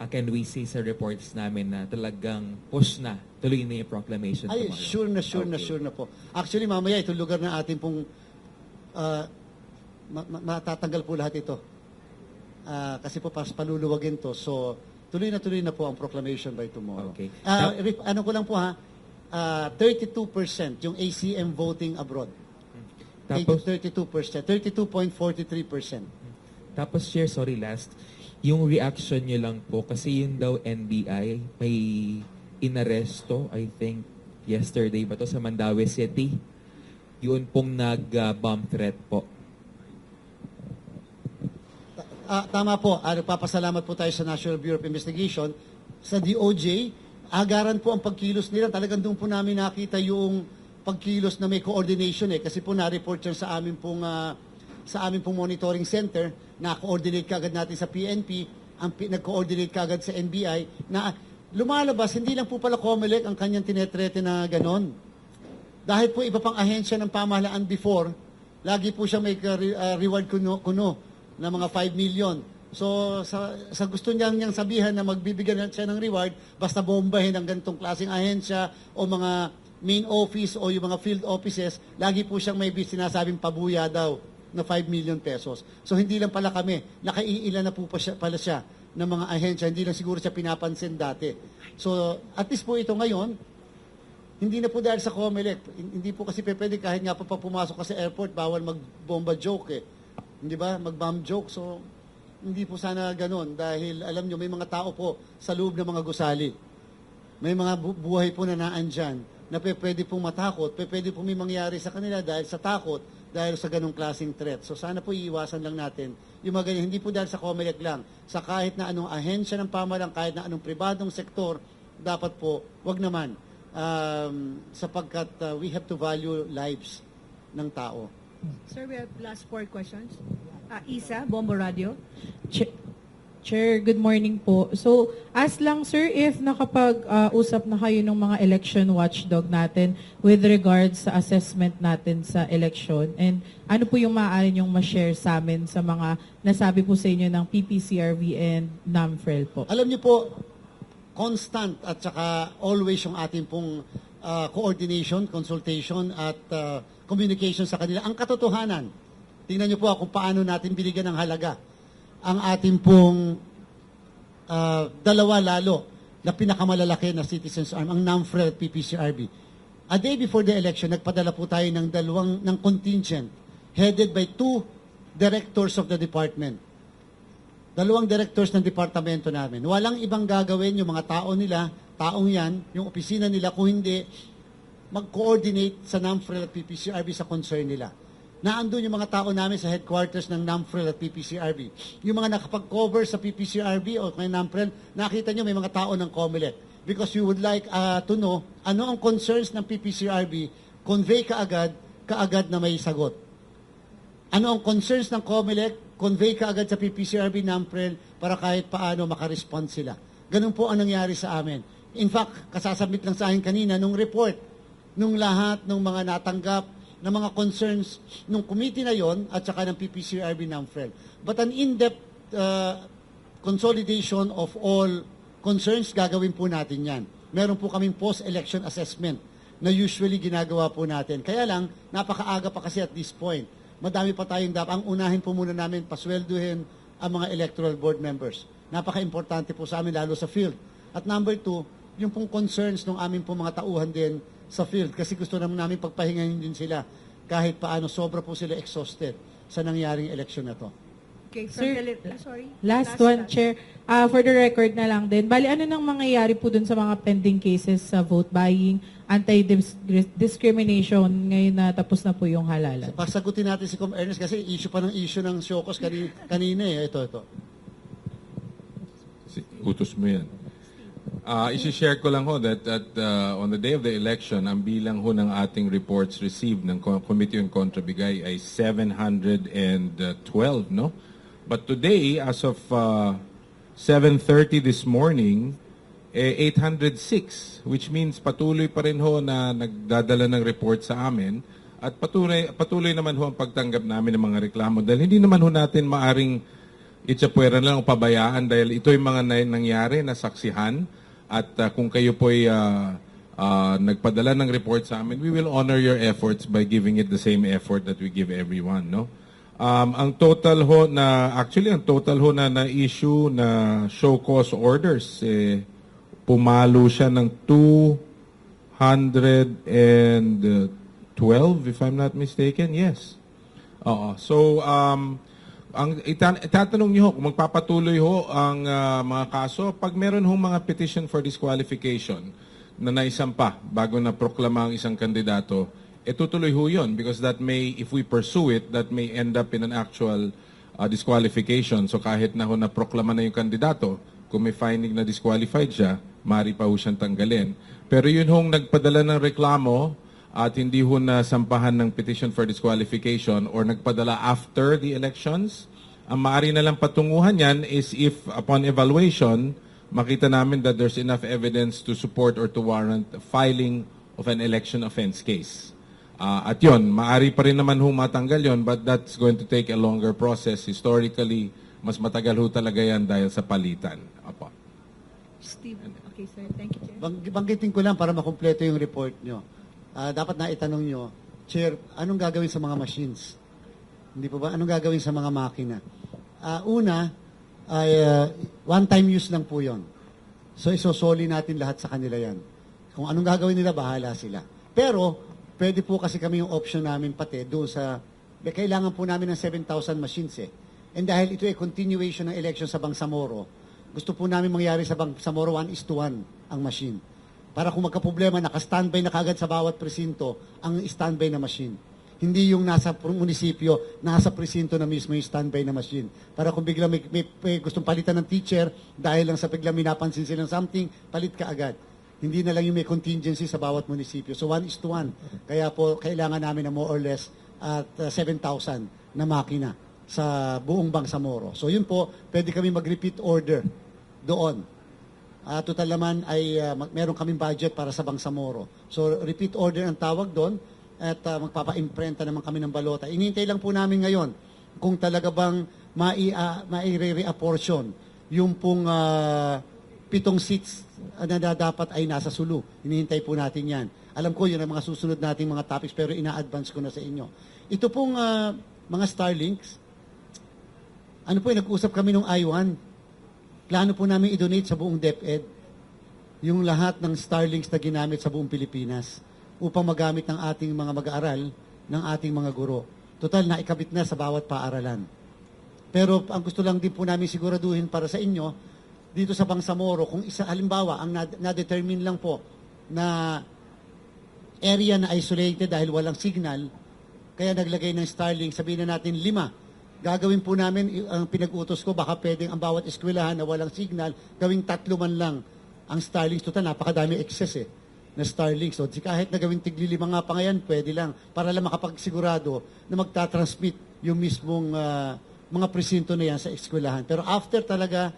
can we say sa reports namin na talagang push na, tuloy na yung proclamation Ay, tomorrow? sure na po. Actually, mamaya itong lugar na atin pong matatanggal po lahat ito. Kasi po paluluwagin to. So, tuloy na po ang proclamation by tomorrow. Okay. Ano ko lang po 32% yung ACM voting abroad. Tapos, 32%, 32.43%. Tapos, Chair, sorry, last. Yung reaction nyo lang po, kasi yun daw NBI, may inaresto, I think, yesterday ba to sa Mandaue City. Yun pong nag-bomb threat po. Tama po. Nagpapasalamat po tayo sa National Bureau of Investigation. Sa DOJ, agaran po ang pagkilos nila. Talagang doon po namin nakita yung pagkilos na may coordination kasi po na-report yan sa amin pong monitoring center, na-coordinate kagad natin sa PNP, nag-coordinate kagad sa NBI, na lumalabas, hindi lang po pala COMELEC ang kanyang tinetrete na ganon. Dahil po iba pang ahensya ng pamahalaan before, lagi po siya may reward kuno na mga 5 million. So, sa gusto niyang sabihan na magbibigyan siya ng reward, basta bombahin ang ganitong klaseng ahensya o mga main office o yung mga field offices, lagi po siyang may sinasabing pabuya daw na 5 million pesos. So, hindi lang pala kami. Nakaiilan na po pala siya ng mga ahensya. Hindi lang siguro siya pinapansin dati. So, at least po ito ngayon, hindi na po dahil sa COMELEC. Hindi po kasi pwede kahit nga pa pumasok ka sa airport, bawal magbomba joke Hindi ba? Mag-bomb joke. So, hindi po sana ganun. Dahil, alam nyo, may mga tao po sa loob ng mga gusali. May mga buhay po na naandyan na pwede pong matakot, pwede po may mangyari sa kanila dahil sa takot, dahil sa ganung klaseng threat. So, sana po iiwasan lang natin yung mga ganyan. Hindi po dahil sa COMELEC lang. Sa kahit na anong ahensya ng pamahalaan, kahit na anong pribadong sektor, dapat po, wag naman. Sapagkat we have to value lives ng tao. Sir, we have last 4 questions. Isa, Bombo Radio. Chair, good morning po. So, ask lang sir if nakapag-usap na kayo ng mga election watchdog natin with regards sa assessment natin sa election, and ano po yung maaari niyong ma-share sa amin sa mga nasabi po sa inyo ng PPCRV and NAMFREL po? Alam niyo po, constant at saka always yung ating pong coordination, consultation at communication sa kanila. Ang katotohanan, tingnan niyo po kung paano natin binigyan ng halaga ang ating pong dalawa lalo na pinakamalalaki na citizens arm, ang NAMFREL at PPCRB. A day before the election, nagpadala po tayo ng contingent headed by 2 directors of the department. 2 directors ng departamento namin. Walang ibang gagawin yung mga tao nila, taong yan, yung opisina nila, kung hindi mag-coordinate sa NAMFREL at PPCRB sa concern nila. Naandun yung mga tao namin sa headquarters ng NAMFREL at PPCRB. Yung mga nakapag-cover sa PPCRB o kay NAMFREL, nakita nyo may mga tao ng COMELEC. Because you would like to know ano ang concerns ng PPCRB, convey kaagad na may sagot. Ano ang concerns ng COMELEC, convey kaagad sa PPCRB, NAMFREL, para kahit paano makarespond sila. Ganun po ang nangyari sa amin. In fact, kasasubmit lang sa akin kanina nung report, nung lahat ng mga natanggap ng mga concerns ng committee na yon at saka ng PPCRB NAMFREL. But an in-depth consolidation of all concerns, gagawin po natin yan. Meron po kaming post-election assessment na usually ginagawa po natin. Kaya lang, napakaaga pa kasi at this point. Madami pa tayong dapat. Ang unahin po muna namin, pasweldohin ang mga electoral board members. Napaka-importante po sa amin, lalo sa field. At number 2, yung pong concerns ng aming pong mga tauhan din sa field, kasi gusto namin pagpahingahin din sila kahit paano sobra po sila exhausted sa nangyaring election na to. Okay, Sir, sorry. Last one, Chair. For the record na lang din, bali ano nang mangyayari po dun sa mga pending cases sa vote buying, anti-discrimination, ngayon na tapos na po yung halalan? Pasagutin natin si Com Ernest kasi issue pa ng issue ng Siocos kanina Ito. Utos mo yan. Isi-share ko lang ho that on the day of the election, ang bilang ho ng ating reports received ng Committee on Contrabigay ay 712, no? But today, as of 7:30 this morning, 806, which means patuloy pa rin ho na nagdadala ng report sa amin at patuloy naman ho ang pagtanggap namin ng mga reklamo dahil hindi naman ho natin maaring itsapuera na lang o pabayaan dahil ito yung mga nangyari na saksihan at kung kayo po'y nagpadala ng report sa amin, we will honor your efforts by giving it the same effort that we give everyone, no? Ang total ho na na-issue na show cause orders, pumalo siya ng 212, if I'm not mistaken. Yes. Oo. So, ang itatanong niyo ho, kung magpapatuloy ho ang mga kaso, pag meron ho mga petition for disqualification na naisampa bago na proklama ang isang kandidato, tutuloy ho yun because that may, if we pursue it, that may end up in an actual disqualification. So kahit na ho na proklama na yung kandidato, kung may finding na disqualified siya, maaari pa ho siyang tanggalin. Pero yun hong nagpadala ng reklamo at hindi ho na sampahan ng petition for disqualification or nagpadala after the elections, ang maaari na lang patunguhan yan is if upon evaluation, makita namin that there's enough evidence to support or to warrant filing of an election offense case. At yun, maaari pa rin naman ho matanggal yun, but that's going to take a longer process. Historically, mas matagal ho talaga yan dahil sa palitan. Apo. Steve. Okay, sir. Thank you, Chair. Banggitin ko lang para makumpleto yung report nyo. Dapat na itanong nyo, Chair, anong gagawin sa mga machines? Hindi po ba? Anong gagawin sa mga makina? Una, ay one-time use lang po yon. So, isosoli natin lahat sa kanila yan. Kung anong gagawin nila, bahala sila. Pero, pwede po kasi kami yung option namin pati doon sa, kailangan po namin ng 7,000 machines eh. And dahil ito ay continuation ng election sa Bangsamoro, gusto po namin mangyari sa Bangsamoro 1:1 ang machine. Para kung magka-problema, naka-standby na kagad sa bawat presinto ang standby na machine. Hindi yung nasa munisipyo, nasa presinto na mismo yung standby na machine. Para kung bigla may gustong palitan ng teacher, dahil lang sa bigla may napansin silang something, palit ka agad. Hindi na lang yung may contingency sa bawat munisipyo. So 1:1. Kaya po kailangan namin na more or less at 7,000 na makina sa buong Bangsamoro. So yun po, pwede kami mag-repeat order doon. Total naman ay meron kaming budget para sa Bangsamoro. So repeat order ang tawag doon at magpapa-imprenta naman kami ng balota. Inintay lang po namin ngayon kung talaga bang mai-re-apportion yung pong 7 seats na dapat ay nasa Sulu. Hinihintay po natin yan. Alam ko, yun ang mga susunod nating mga topics pero ina-advance ko na sa inyo. Ito pong mga Starlinks, ano po, nag-usap kami nung I-1. Plano po namin i-donate sa buong DepEd yung lahat ng Starlinks na ginamit sa buong Pilipinas upang magamit ng ating mga mag-aaral, ng ating mga guro. Total, naikabit na sa bawat paaralan. Pero ang gusto lang din po namin siguraduhin para sa inyo, dito sa Bangsamoro, kung isa, halimbawa, ang na-determine lang po na area na isolated dahil walang signal, kaya naglagay ng Starlink, sabihin na natin 5. Gagawin po namin, ang pinag-utos ko, baka pwedeng ang bawat eskwelahan na walang signal, gawing 3 man lang ang Starlink. Total, napakadami excess na Starlink. So, kahit na gawing tigli 5 nga pa ngayon, pwede lang. Para lang makapagsigurado na magtatransmit yung mismong mga presinto na yan sa eskwelahan. Pero after talaga,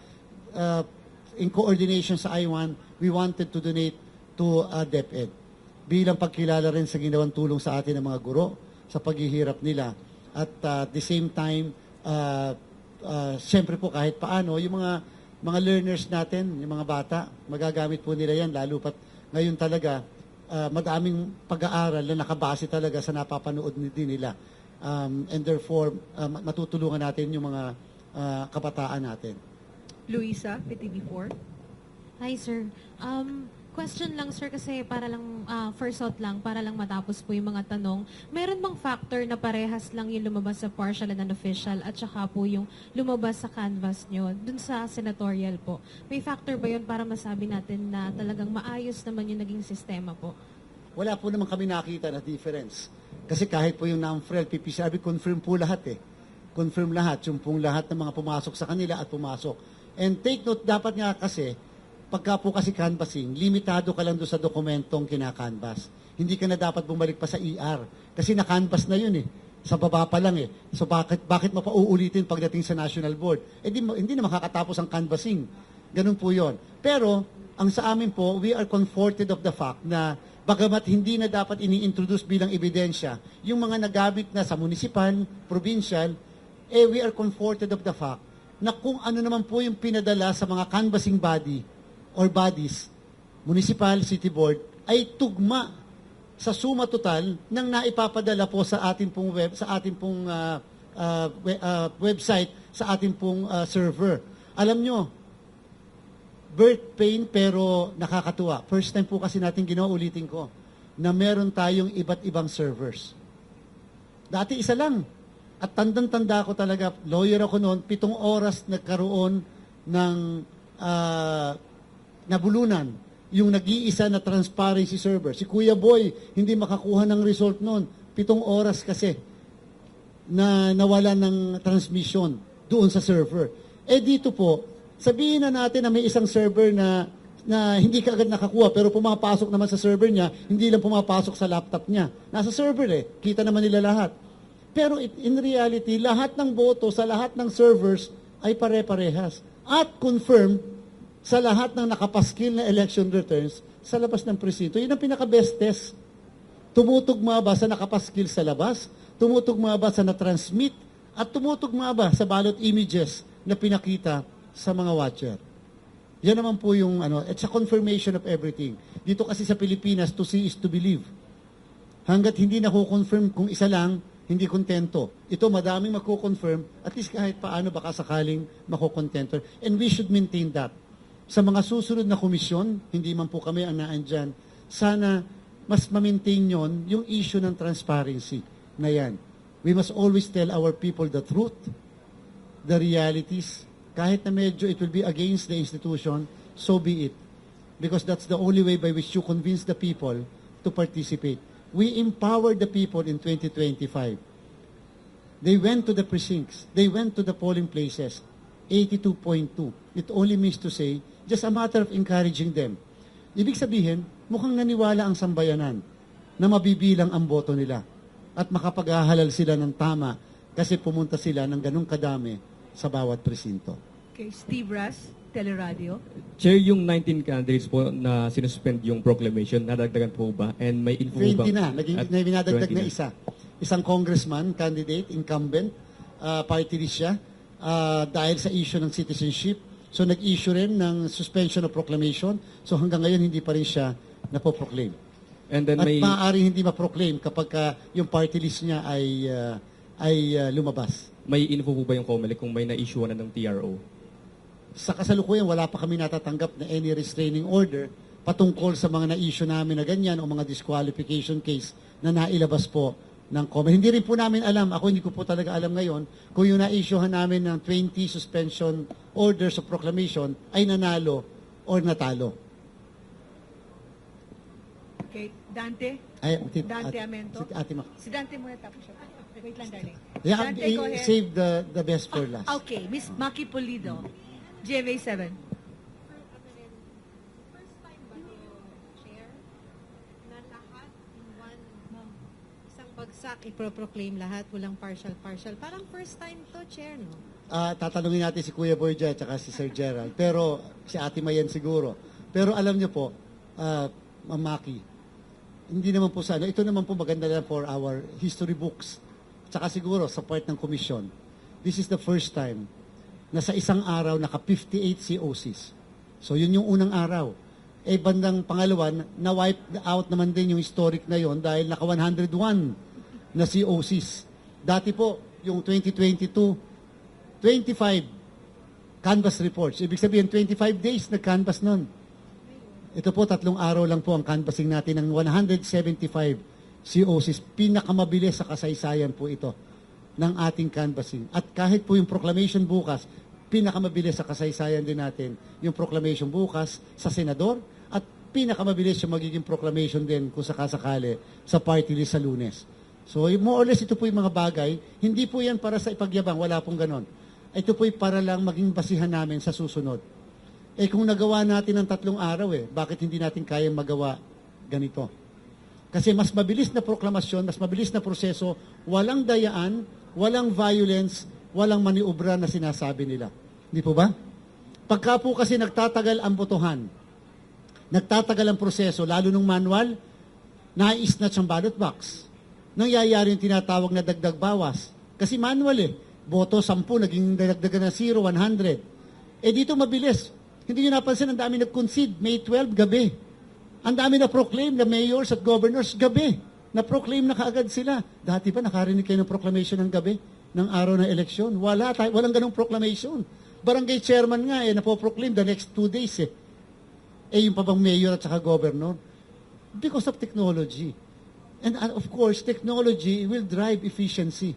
in coordination sa I-1, we wanted to donate to DepEd. Bilang pagkilala rin sa ginawang tulong sa atin ng mga guro sa paghihirap nila. At at the same time, siyempre po kahit paano, yung mga learners natin, yung mga bata, magagamit po nila yan, lalo pat ngayon talaga, madaming pag-aaral na nakabase talaga sa napapanood din nila. And therefore, matutulungan natin yung mga kabataan natin. Luisa, PTV4. Hi, sir. Question lang, sir, kasi para lang, first out lang, para lang matapos po yung mga tanong. Meron bang factor na parehas lang yung lumabas sa partial and unofficial at saka po yung lumabas sa canvas nyo, dun sa senatorial po? May factor ba yun para masabi natin na talagang maayos naman yung naging sistema po? Wala po naman kami nakita na difference. Kasi kahit po yung NAMFREL, PPCRB, confirm po lahat Confirm lahat, yung pong lahat ng mga pumasok sa kanila at pumasok. And take note, dapat nga kasi, pagka po kasi canvassing, limitado ka lang doon sa dokumentong kinakanvas. Hindi ka na dapat bumalik pa sa ER. Kasi na-canvas na yun Sa baba pa lang eh. So bakit mo pa uulitin pagdating sa national board? Hindi na makakatapos ang canvassing. Ganun po yon. Pero, ang sa amin po, we are comforted of the fact na bagamat hindi na dapat ini-introduce bilang ebidensya, yung mga nagamit na sa municipal, provincial, we are comforted of the fact na kung ano naman po yung pinadala sa mga canvassing body or bodies, municipal, city board, ay tugma sa suma total ng naipapadala po sa ating pong website, sa ating pong server. Alam nyo, birth pain pero nakakatuwa. First time po kasi natin ginawa, ulitin ko, na meron tayong iba't ibang servers. Dati isa lang. At tandang-tanda ko talaga, lawyer ako noon, 7 oras nagkaroon ng nabulunan yung nag-iisa na transparency server. Si Kuya Boy, hindi makakuha ng result noon. 7 oras kasi na nawala ng transmission doon sa server. Dito po, sabihin na natin na may isang server na hindi ka agad nakakuha pero pumapasok naman sa server niya, hindi lang pumapasok sa laptop niya. Nasa server kita naman nila lahat. Pero in reality, lahat ng boto sa lahat ng servers ay pare-parehas. At confirm sa lahat ng nakapaskil na election returns sa labas ng presinto. Yun ang pinaka-best test. Tumutugma ba sa nakapaskil sa labas? Tumutugma ba sa na-transmit? At tumutugma ba sa ballot images na pinakita sa mga watcher? Yan naman po yung it's a confirmation of everything. Dito kasi sa Pilipinas, to see is to believe. Hanggat hindi nako-confirm kung isa lang, hindi kontento. Ito madaming mako-confirm, at least kahit paano baka sakaling mako-contento. And we should maintain that. Sa mga susunod na komisyon, hindi man po kami ang naandyan, sana mas ma-maintain yon yung issue ng transparency na yan. We must always tell our people the truth, the realities. Kahit na medyo it will be against the institution, so be it. Because that's the only way by which you convince the people to participate. We empowered the people in 2025. They went to the precincts. They went to the polling places. 82.2. It only means to say, just a matter of encouraging them. Ibig sabihin, mukhang naniwala ang sambayanan na mabibilang ang boto nila at makapaghahalal sila ng tama kasi pumunta sila ng ganung kadami sa bawat presinto. Okay, Steve Ras, Teleradio. Chair, yung 19 candidates po na sinuspend yung proclamation, nadagdagan po ba? And may info 20 ba? na, may binadagdag 20 na isa. Isang congressman, candidate, incumbent, party list siya, dahil sa issue ng citizenship. So nag-issue rin ng suspension of proclamation. So hanggang ngayon hindi pa rin siya napoproclaim. And then At may maaaring hindi ma-proclaim kapag yung party list niya ay lumabas. may info po ba yung COMELEC kung may na-issue na ng TRO? Sa kasalukuyan, wala pa kami natatanggap na any restraining order patungkol sa mga na-issue namin na ganyan o mga disqualification case na nailabas po ng COMELEC. Hindi rin po namin alam, ako hindi ko po talaga alam ngayon, kung yung na-issuehan namin ng 20 suspension orders of proclamation ay nanalo or natalo. Okay, Dante? Dante Amento? Si Dante muna tapos siya. Wait lang, darling. Yeah, Dante, go ahead. save the best for last. Okay, Miss Maki Pulido, GMA 7. Bagsak, ipro-proclaim lahat, walang partial. Parang first time to, Chair, no? Tatanungin natin si Kuya Boy dyan, tsaka si Sir Gerald. Pero, si Ate Mayan siguro. Pero alam niyo po, Mamaki, hindi naman po sana, ito naman po maganda lang for our history books. Tsaka siguro sa part ng komisyon. This is the first time na sa isang araw naka 58 COCs. So, yun yung unang araw. Bandang pangalawa, na-wipe out naman din yung historic na yon dahil naka 101 na COCs. Dati po, yung 2022, 25 canvas reports. Ibig sabihin, 25 days nag-canvas nun. Ito po, 3 araw lang po ang canvassing natin ng 175 COCs. Pinakamabilis sa kasaysayan po ito ng ating canvassing. At kahit po yung proclamation bukas, pinakamabilis sa kasaysayan din natin yung proclamation bukas sa senador at pinakamabilis yung magiging proclamation din kung sakasakali sa party list sa Lunes. So, more or less, ito po yung mga bagay. Hindi po yan para sa ipagyabang. Wala pong ganon. Ito po para lang maging basihan namin sa susunod. Kung nagawa natin ng 3 araw, bakit hindi natin kayang magawa ganito? Kasi mas mabilis na proklamasyon, mas mabilis na proseso, walang dayaan, walang violence, walang maniobra na sinasabi nila. Hindi po ba? Pagka po kasi nagtatagal ang botohan, nagtatagal ang proseso, lalo nung manual, nai-snatch ang ballot box. Nangyayari yung tinatawag na dagdag bawas. Kasi manual eh. Boto 10, naging dagdagan na 0, 100. Eh dito mabilis. Hindi nyo napansin, ang dami nag-concede. May 12, gabi. Ang dami na proclaim na mayors at governors, gabi. Na-proclaim na kaagad sila. Dati pa nakarinig kayo ng proclamation ng gabi, ng araw ng eleksyon. Walang ganong proclamation. Barangay chairman nga napoproclaim the next 2 days eh. Eh yung pa bang mayor at saka governor? Because of technology. And of course, technology will drive efficiency.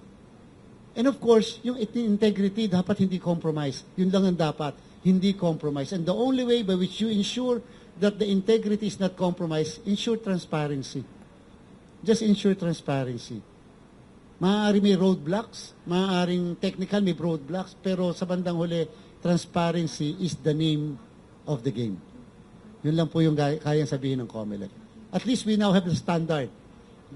And of course, yung integrity dapat hindi compromise. Yun lang ang dapat, hindi compromise. And the only way by which you ensure that the integrity is not compromised, ensure transparency. Just ensure transparency. Maaari may roadblocks, maaaring technical may roadblocks, pero sa bandang huli, transparency is the name of the game. Yun lang po yung kayang sabihin ng COMELEC. At least we now have the standard.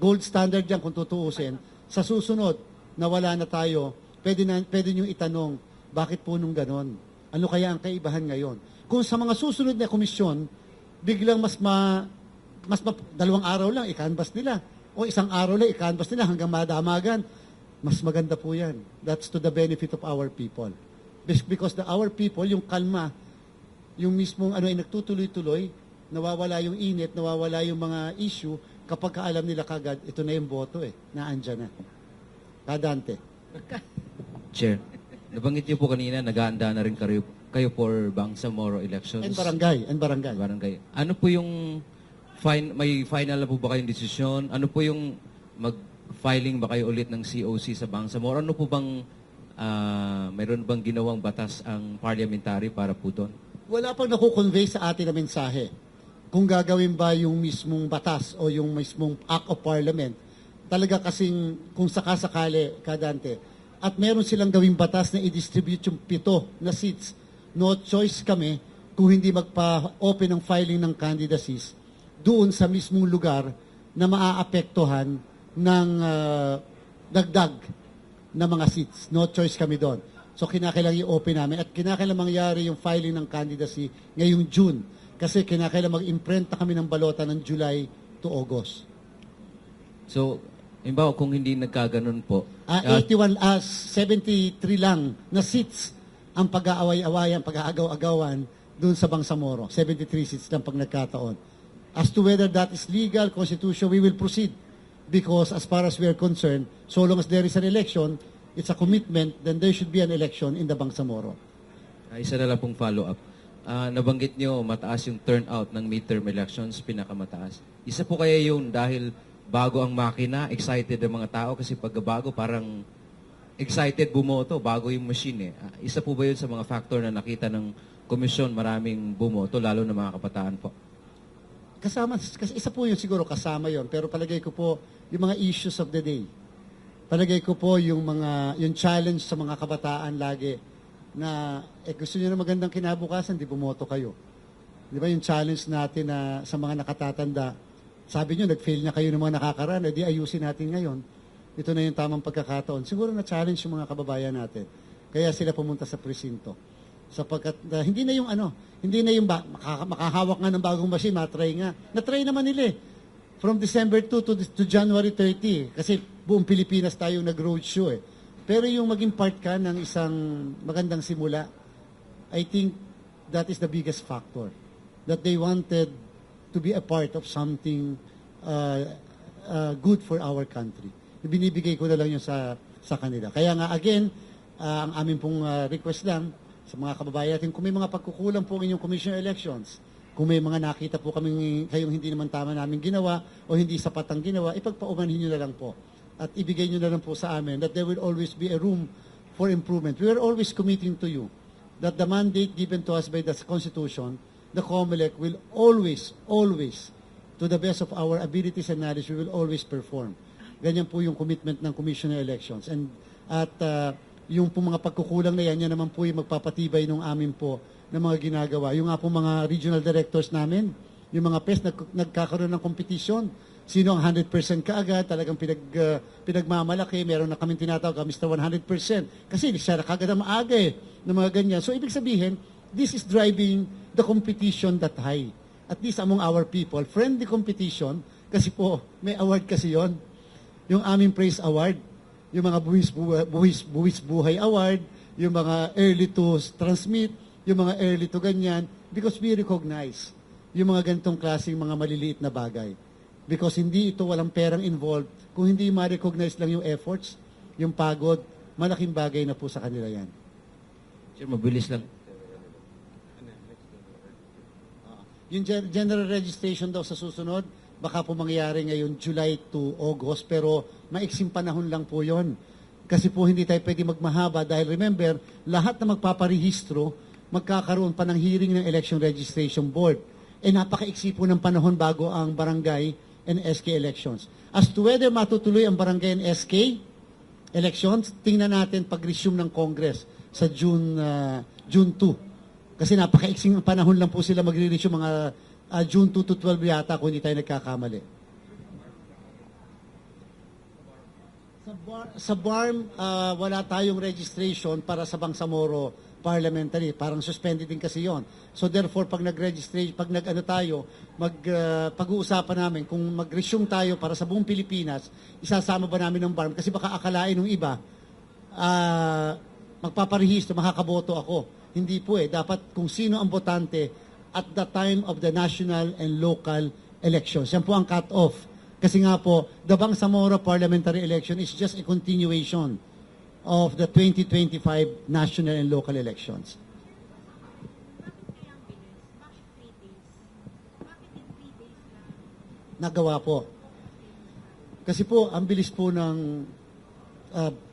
Gold standard yan kung tutuusin. Sa susunod, na wala na tayo, pwede nyo itanong, bakit po nung ganon? Ano kaya ang kaibahan ngayon? Kung sa mga susunod na komisyon, biglang 2 araw lang, i-canvas nila. O 1 araw lang, i-canvas nila hanggang madamagan. Mas maganda po yan. That's to the benefit of our people. Because our people, yung kalma, yung mismong ay nagtutuloy-tuloy, nawawala yung init, nawawala yung mga issue, kapag alam nila kagad, ito na yung boto naandyan na. Kadante. Chair, nabanggit niyo po kanina, nag-aanda na rin kayo for Bangsamoro elections. And barangay. Barangay. Ano po yung, may final na po ba kayong desisyon? Ano po yung mag-filing ba kayo ulit ng COC sa Bangsamoro? Ano po bang, mayroon bang ginawang batas ang parliamentary para po doon? Wala pang nakukonvey sa atin na mensahe. Kung gagawin ba yung mismong batas o yung mismong Act of Parliament, talaga kasing kung sakasakali, Kadante, at meron silang gawing batas na i-distribute yung 7 na seats, no choice kami kung hindi magpa-open ng filing ng candidacies doon sa mismong lugar na maaapektuhan ng dagdag na mga seats. No choice kami doon. So kinakailangan i-open namin at kinakailangan mangyari yung filing ng candidacy ngayong June. Kasi kinakailangan mag-imprenta kami ng balota ng July to August. So, imbaw, kung hindi nagkaganon po... 73 lang na seats ang pag-aaway-awayan, pag-aagaw-agawan doon sa Bangsamoro. 73 seats lang pag nagkataon. As to whether that is legal, constitutional, we will proceed. Because as far as we are concerned, so long as there is an election, it's a commitment, then there should be an election in the Bangsamoro. Isa na lang pong follow-up. Nabanggit nyo, mataas yung turnout ng midterm elections, pinakamataas. Isa po kaya yun dahil bago ang makina, excited ang mga tao kasi pagbabago parang excited bumoto, bago yung machine Isa po ba yun sa mga factor na nakita ng komisyon, maraming bumoto, lalo na mga kabataan po? Kasama, kasi isa po yun siguro, kasama yun. Pero palagay ko po, yung mga issues of the day. Palagay ko po yung challenge sa mga kabataan lagi na gusto niyo na magandang kinabukasan, di bumoto kayo. Di ba yung challenge natin na sa mga nakatatanda, sabi niyo, nag-fail na kayo ng mga nakakaraan, di ayusin natin ngayon. Ito na yung tamang pagkakataon. Siguro na-challenge yung mga kababayan natin. Kaya sila pumunta sa presinto. Sapagkat hindi na yung makahawak nga ng bagong machine, matry nga. Na-try naman nila From December 2 to January 30. Kasi buong Pilipinas tayong nag-roadshow Pero yung maging part ka ng isang magandang simula, I think that is the biggest factor. That they wanted to be a part of something good for our country. Binibigay ko na lang yun sa kanila. Kaya nga, again, ang aming pong request lang sa mga kababayan natin, kung may mga pagkukulang po inyong commission elections, kung may mga nakita po kayong hindi naman tama namin ginawa o hindi sapat ang ginawa, ipagpaumanhin nyo na lang po. At ibigay nyo na lang po sa amin that there will always be a room for improvement. We are always committing to you that the mandate given to us by the Constitution, the COMELEC will always, to the best of our abilities and knowledge, we will always perform. Ganyan po yung commitment ng Commission on Elections. At yung po mga pagkukulang na yan naman po yung magpapatibay ng amin po na mga ginagawa. Yung nga po mga regional directors namin, yung mga PES, nagkakaroon ng competition Sino ang 100% kaagad, talagang pinagmamalaki, meron na kaming tinatawag, Mr. 100%. Kasi siya na kaagad ang maaga ng mga ganyan. So, ibig sabihin, this is driving the competition that high. At least among our people, friendly competition, kasi po, may award kasi yon, yung aming praise award, yung mga buwis buhay award, yung mga early to transmit, yung mga early to ganyan, because we recognize yung mga ganitong klaseng mga maliliit na bagay. Because hindi ito walang perang involved, kung hindi ma-recognize lang yung efforts, yung pagod, malaking bagay na po sa kanila yan. Sir, mabilis lang. Yung general registration daw sa susunod, baka po mangyari ngayon July to August, pero maiksing panahon lang po yon. Kasi po hindi tayo pwede magmahaba dahil remember, lahat na magpaparehistro, magkakaroon pa ng hearing ng Election Registration Board. Napakaiksi po ng panahon bago ang barangay and SK elections. As to whether matutuloy ang barangay and SK elections, tingnan natin pag-resume ng Congress sa June 2. Kasi napakaiksing panahon lang po sila magre-resume mga June 2 to 12 yata kung hindi tayo nagkakamali. Sa BARM, wala tayong registration para sa Bangsamoro parliamentary. Parang suspended din kasi yon. So therefore, pag nag-registrate, pag-uusapan namin kung mag-resume tayo para sa buong Pilipinas, isasama ba namin ng BARM? Kasi baka akalain ng iba, magpaparehistro, makakaboto ako. Hindi po Dapat kung sino ang botante at the time of the national and local elections. Yan po ang cut-off. Kasi nga po, the Bangsamoro parliamentary election is just a continuation of the 2025 national and local elections. Nagawa po. Kasi po, ang bilis po ng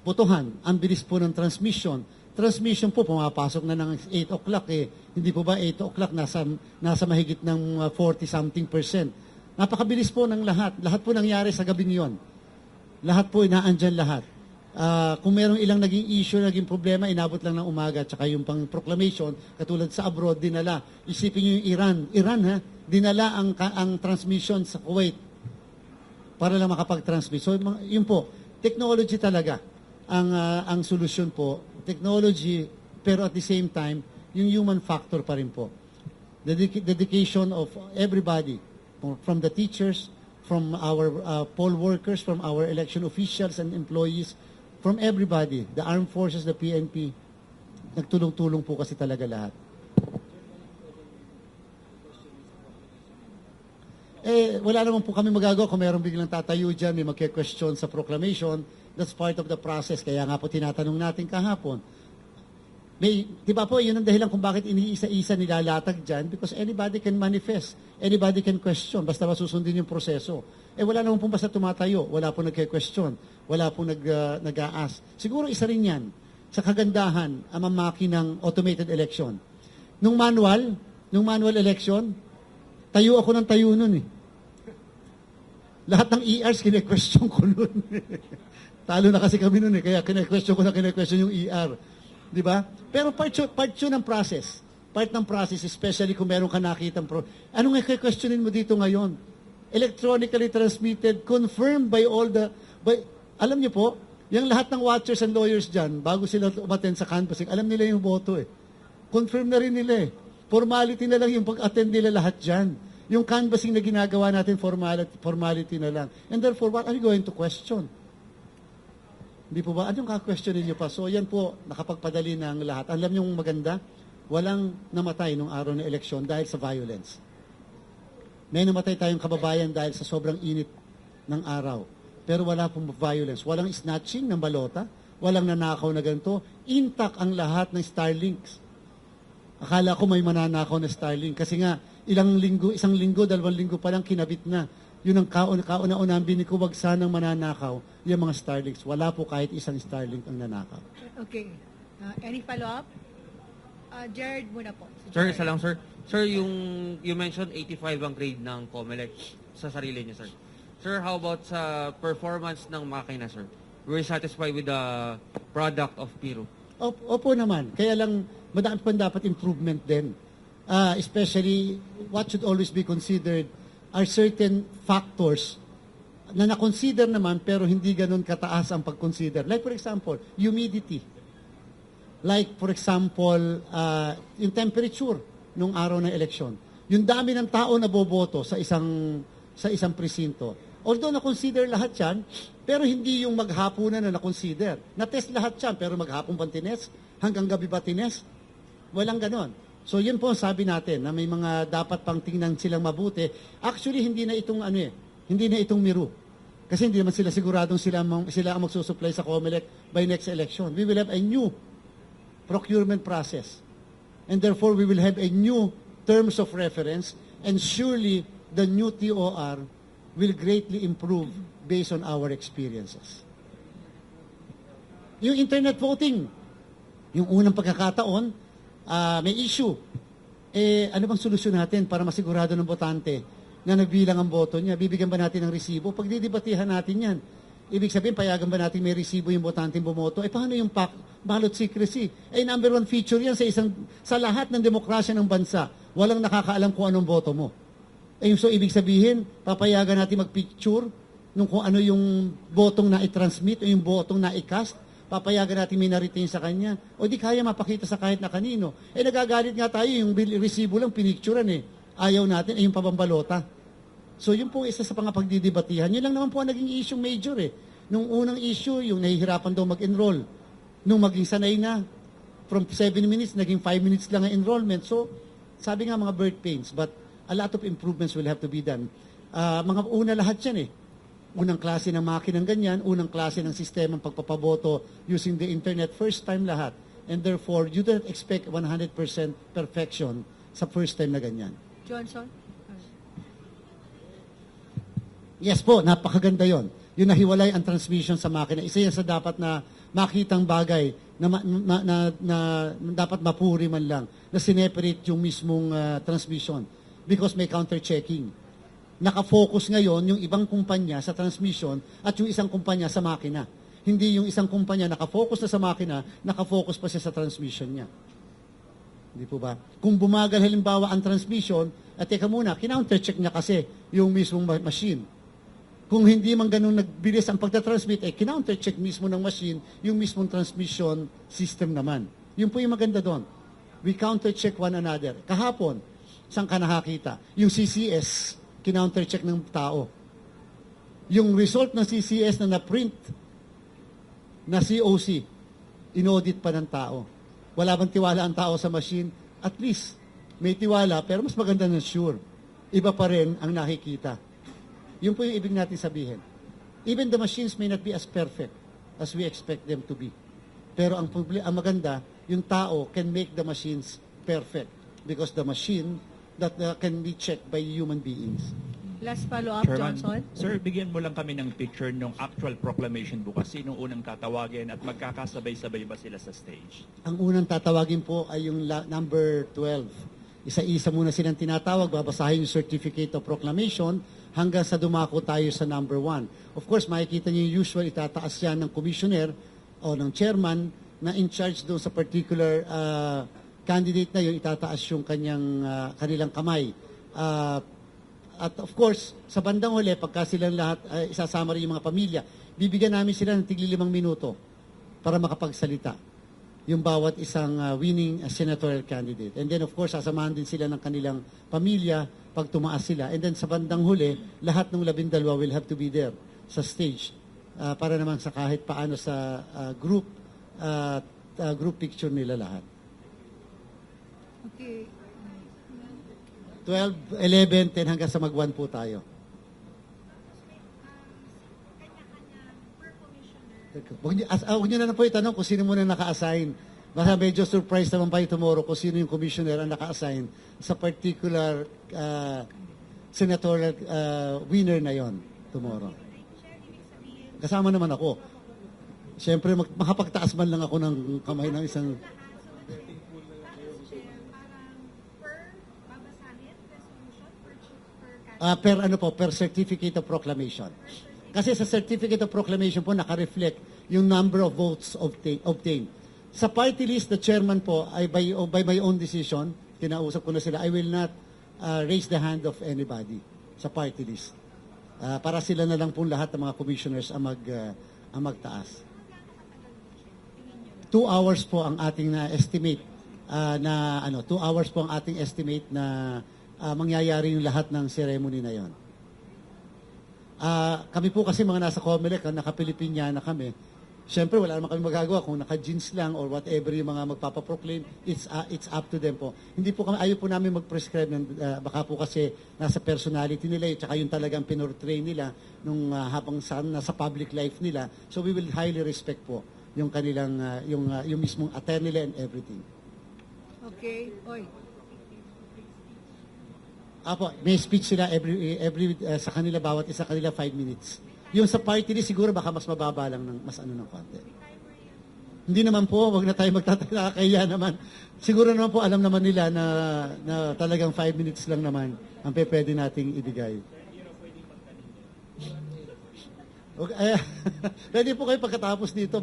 botohan, ang bilis po ng transmission. Transmission po, pumapasok na ng 8 o'clock Hindi po ba 8 o'clock, nasa mahigit ng 40-something%. Napakabilis po ng lahat. Lahat po nangyari sa gabing yon. Lahat po, inaandyan lahat. Kung merong ilang naging issue, naging problema, inabot lang ng umaga, tsaka yung pang proclamation, katulad sa abroad, dinala. Isipin nyo yung Iran, dinala ang transmission sa Kuwait para lang makapag-transmit. So, yun po, technology talaga ang solusyon po. Technology, pero at the same time, yung human factor pa rin po. The dedication of everybody, from the teachers, from our poll workers, from our election officials and employees, from everybody, the armed forces, the PNP, nagtulong-tulong po kasi talaga lahat. Wala naman po kami magagawa kung mayroong biglang tatayo dyan, may magke-question sa proclamation. That's part of the process. Kaya nga po tinatanong natin kahapon. Di ba po, yun ang dahilan kung bakit iniisa-isa nilalatag dyan, because anybody can manifest, anybody can question, basta masusundin yung proseso. Wala naman po basta tumatayo, wala po nagke-question, wala po nag-a-ask. Siguro isa rin yan sa kagandahan ang mamaki ng automated election. Nung manual election, tayo ako ng tayo nun Lahat ng ERs, kine-question ko nun. Talo na kasi kami nun kaya kine-question yung ER. Di ba? Pero part yun ng process. Part ng process, especially kung meron ka nakitang anong i-questionin mo dito ngayon? Electronically transmitted, confirmed by all alam niyo po, yung lahat ng watchers and lawyers dyan, bago sila umattend sa canvassing, alam nila yung boto Confirm na rin nila Formality na lang yung pag-attend nila lahat dyan. Yung canvassing na ginagawa natin, formality na lang. And therefore, what are you going to question? Hindi po ba? Anong ka-questionin nyo pa? So yan po, nakapagpadali ng lahat. Alam nyo maganda, walang namatay nung araw ng eleksyon dahil sa violence. May namatay tayong kababayan dahil sa sobrang init ng araw. Pero wala pong violence. Walang snatching ng balota, walang nanakaw na ganito. Intact ang lahat ng Starlinks. Akala ko may mananakaw na Starlink. Kasi nga, isang linggo, 2 linggo pa lang kinabit na. Yun ang kauna-una ang binig ko, wag sanang mananakaw yung mga Starlinks. Wala po kahit isang Starlink ang nanakaw. Okay. Any follow-up? Jared muna po. Sir, isa lang, sir. Sir, you mentioned 85 ang grade ng COMELEC sa sarili niya, sir. Sir, how about sa performance ng makina, sir? We're satisfied with the product of Piro. Opo naman. Kaya lang, madami pa dapat improvement din. Especially, what should always be considered are certain factors na na-consider naman pero hindi ganun kataas ang pag-consider. Like for example, humidity. Like for example, yung temperature nung araw ng eleksyon. Yung dami ng tao na boboto sa isang presinto. Although na-consider lahat yan, pero hindi yung maghapunan na na-consider. Na-test lahat yan, pero maghapon ba tines? Hanggang gabi ba tines? Walang ganon. So yun po sabi natin na may mga dapat pang tingnan silang mabuti. Actually, hindi na itong miru. Kasi hindi naman sila siguradong sila ang magsusupply sa COMELEC by next election. We will have a new procurement process. And therefore, we will have a new terms of reference, and surely the new TOR will greatly improve based on our experiences. Yung internet voting, yung unang pagkakataon, may issue. Ano bang solusyon natin para masigurado ng botante na nagbilang ang boto niya? Bibigyan ba natin ng resibo? Pagdidibatihan natin yan. Ibig sabihin, payagan ba natin may resibo yung botante bumoto? Paano yung ballot secrecy? Number one feature yan sa lahat ng demokrasya ng bansa. Walang nakakaalam kung anong boto mo. So, ibig sabihin, papayagan natin mag-picture nung kung ano yung botong na i-transmit o yung botong na i-cast. Papayagan natin may na-retain sa kanya. O di kaya mapakita sa kahit na kanino. Nagagalit nga tayo, yung resibo lang, pinicturean Ayaw natin, yung pabambalota. So yun po isa sa pagdidibatihan. Yun lang naman po ang naging issue major Nung unang issue, yung nahihirapan daw mag-enroll. Nung maging sanay na, from 7 minutes, naging 5 minutes lang ang enrollment. So, sabi nga mga birth pains, but a lot of improvements will have to be done. Mga una lahat yan Unang klase ng makinang ganyan, unang klase ng sistemang pagpapaboto using the internet, first time lahat. And therefore, you don't expect 100% perfection sa first time na ganyan. Johnson? Yes po, napakaganda yon. Yung nahiwalay ang transmission sa makina. Isa yan sa dapat na makitang bagay na dapat mapuri man lang, na sineperate yung mismong transmission because may counter-checking. Nakafocus ngayon yung ibang kumpanya sa transmission at yung isang kumpanya sa makina. Hindi yung isang kumpanya nakafocus na sa makina, nakafocus pa siya sa transmission niya. Hindi po ba? Kung bumagal halimbawa ang transmission, teka muna, kinounter-check niya kasi yung mismong machine. Kung hindi man ganun nagbilis ang pagtatransmit, kinounter-check mismo ng machine yung mismong transmission system naman. Yun po yung maganda doon. We counter-check one another. Kahapon, saan ka nakakita? Yung CCS, kinounter-check ng tao. Yung result ng CCS na na-print na COC, inaudit pa ng tao. Wala bang tiwala ang tao sa machine? At least, may tiwala, pero mas maganda ng sure. Iba pa rin ang nakikita. Yun po yung ibig natin sabihin. Even the machines may not be as perfect as we expect them to be. Pero ang maganda, yung tao can make the machines perfect because the machine that can be checked by human beings. Last follow-up, Chairman, Johnson. Sir, bigyan mo lang kami ng picture ng actual proclamation bukas. Sinong unang tatawagin at magkakasabay-sabay ba sila sa stage? Ang unang tatawagin po ay yung number 12. Isa-isa muna silang tinatawag, babasahin yung certificate of proclamation hanggang sa dumako tayo sa number 1. Of course, makikita niyo yung usual, itataas yan ng commissioner o ng chairman na in charge doon sa particular candidate na yun, itataas yung kanilang kamay. At of course, sa bandang huli, pagka silang lahat, isasama rin yung mga pamilya, bibigyan namin sila ng tigli 5 minuto para makapagsalita yung bawat isang winning senatorial candidate. And then of course, sasamahan din sila ng kanilang pamilya pag tumaas sila. And then sa bandang huli, lahat ng 12 will have to be there sa stage para naman sa kahit paano sa group picture nila lahat. Okay. 12, 11, 10 hanggang sa mag-1 po tayo. Huwag nyo na po itanong kung sino muna naka-assign. Basta medyo surprise naman pa tomorrow kung sino yung commissioner ang naka-assign sa particular senatorial winner na yon tomorrow. Kasama naman ako. Siyempre, makapagtaas man lang ako ng kamay ng isang... per certificate of proclamation. Kasi sa certificate of proclamation po naka-reflect yung number of votes obtained. Sa party list, the chairman po ay by my own decision, kinausap ko na sila, I will not raise the hand of anybody sa party list. para sila na lang po lahat ng mga commissioners ang magtaas. 2 hours po ang ating estimate 2 hours po ang ating estimate na mangyayari yung lahat ng ceremony na yon. Kami po kasi mga nasa COMELEC, naka-Pilipinyana kami. Siyempre, wala naman kami magagawa kung naka-jeans lang or whatever yung mga magpapaproclaim, it's up to them po. Hindi po kami, ayaw po namin mag-prescribe, baka po kasi nasa personality nila, tsaka yung talagang pinortray nila nung habang nasa public life nila. So we will highly respect po yung kanilang, yung mismong attire nila and everything. Okay. Oy. Apo, may speech sila sa kanila, bawat isa kanila 5 minutes. Yung sa party list, siguro baka mas mababa lang ng ng konti. Hindi naman po, wag na tayo magtataka, kaya naman. Siguro naman po, alam naman nila na talagang 5 minutes lang naman ang pwede nating ibigay. Okay, pwede po kayo pagkatapos dito,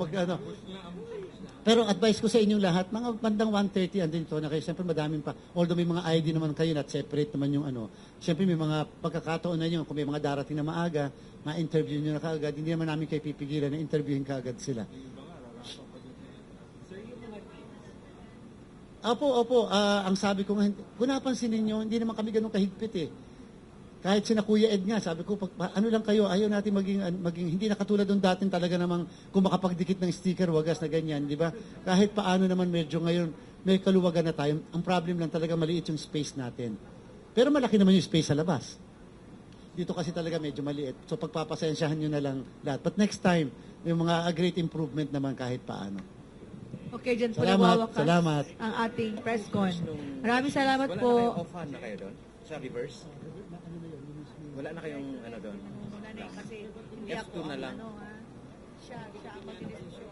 Pero advice ko sa inyong lahat, mga bandang 1:30 andun ito na kayo. Siyempre madaming pa. Although may mga ID naman kayo, not separate naman yung Siyempre may mga pagkakataon na yun, kung may mga darating na maaga, ma-interview nyo na kaagad, hindi naman namin kayo pipigilan na interviewin kaagad sila. Opo, ang sabi ko, kung napansin ninyo, hindi naman kami ganun kahigpit eh. Kahit sina Kuya Ed nga, sabi ko, ano lang kayo, ayaw natin maging hindi na katulad ng dating talaga namang kung makapagdikit ng sticker, wagas na ganyan, di ba? Kahit paano naman medyo ngayon, may kaluwagan na tayo. Ang problem lang talaga maliit yung space natin. Pero malaki naman yung space sa labas. Dito kasi talaga medyo maliit. So pagpapasensyahan nyo na lang lahat. But next time, yung mga great improvement naman kahit paano. Okay, dyan po Salamat. ang ating press con. Maraming salamat po. Wala na kayong off-hand na kayo doon? Sa reverse? Wala na kayong doon? Wala na kasi hindi F2 na lang. Siya ang magdidesisyon.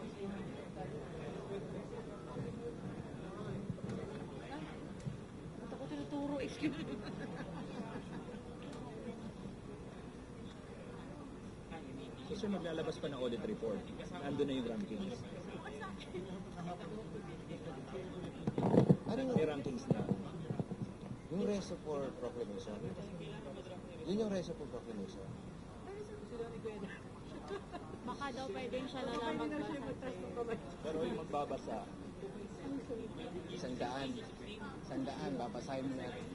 Ba't ako tinuturo? Excuse me. So maglalabas pa ng audit report. Nandun na yung rankings. May rankings na. Yung reso for proclamation. Yun yung reso for proclamation. Baka daw pwedeng siya na lang Pero yung magbabasa. 100. 100, babasahin mo natin.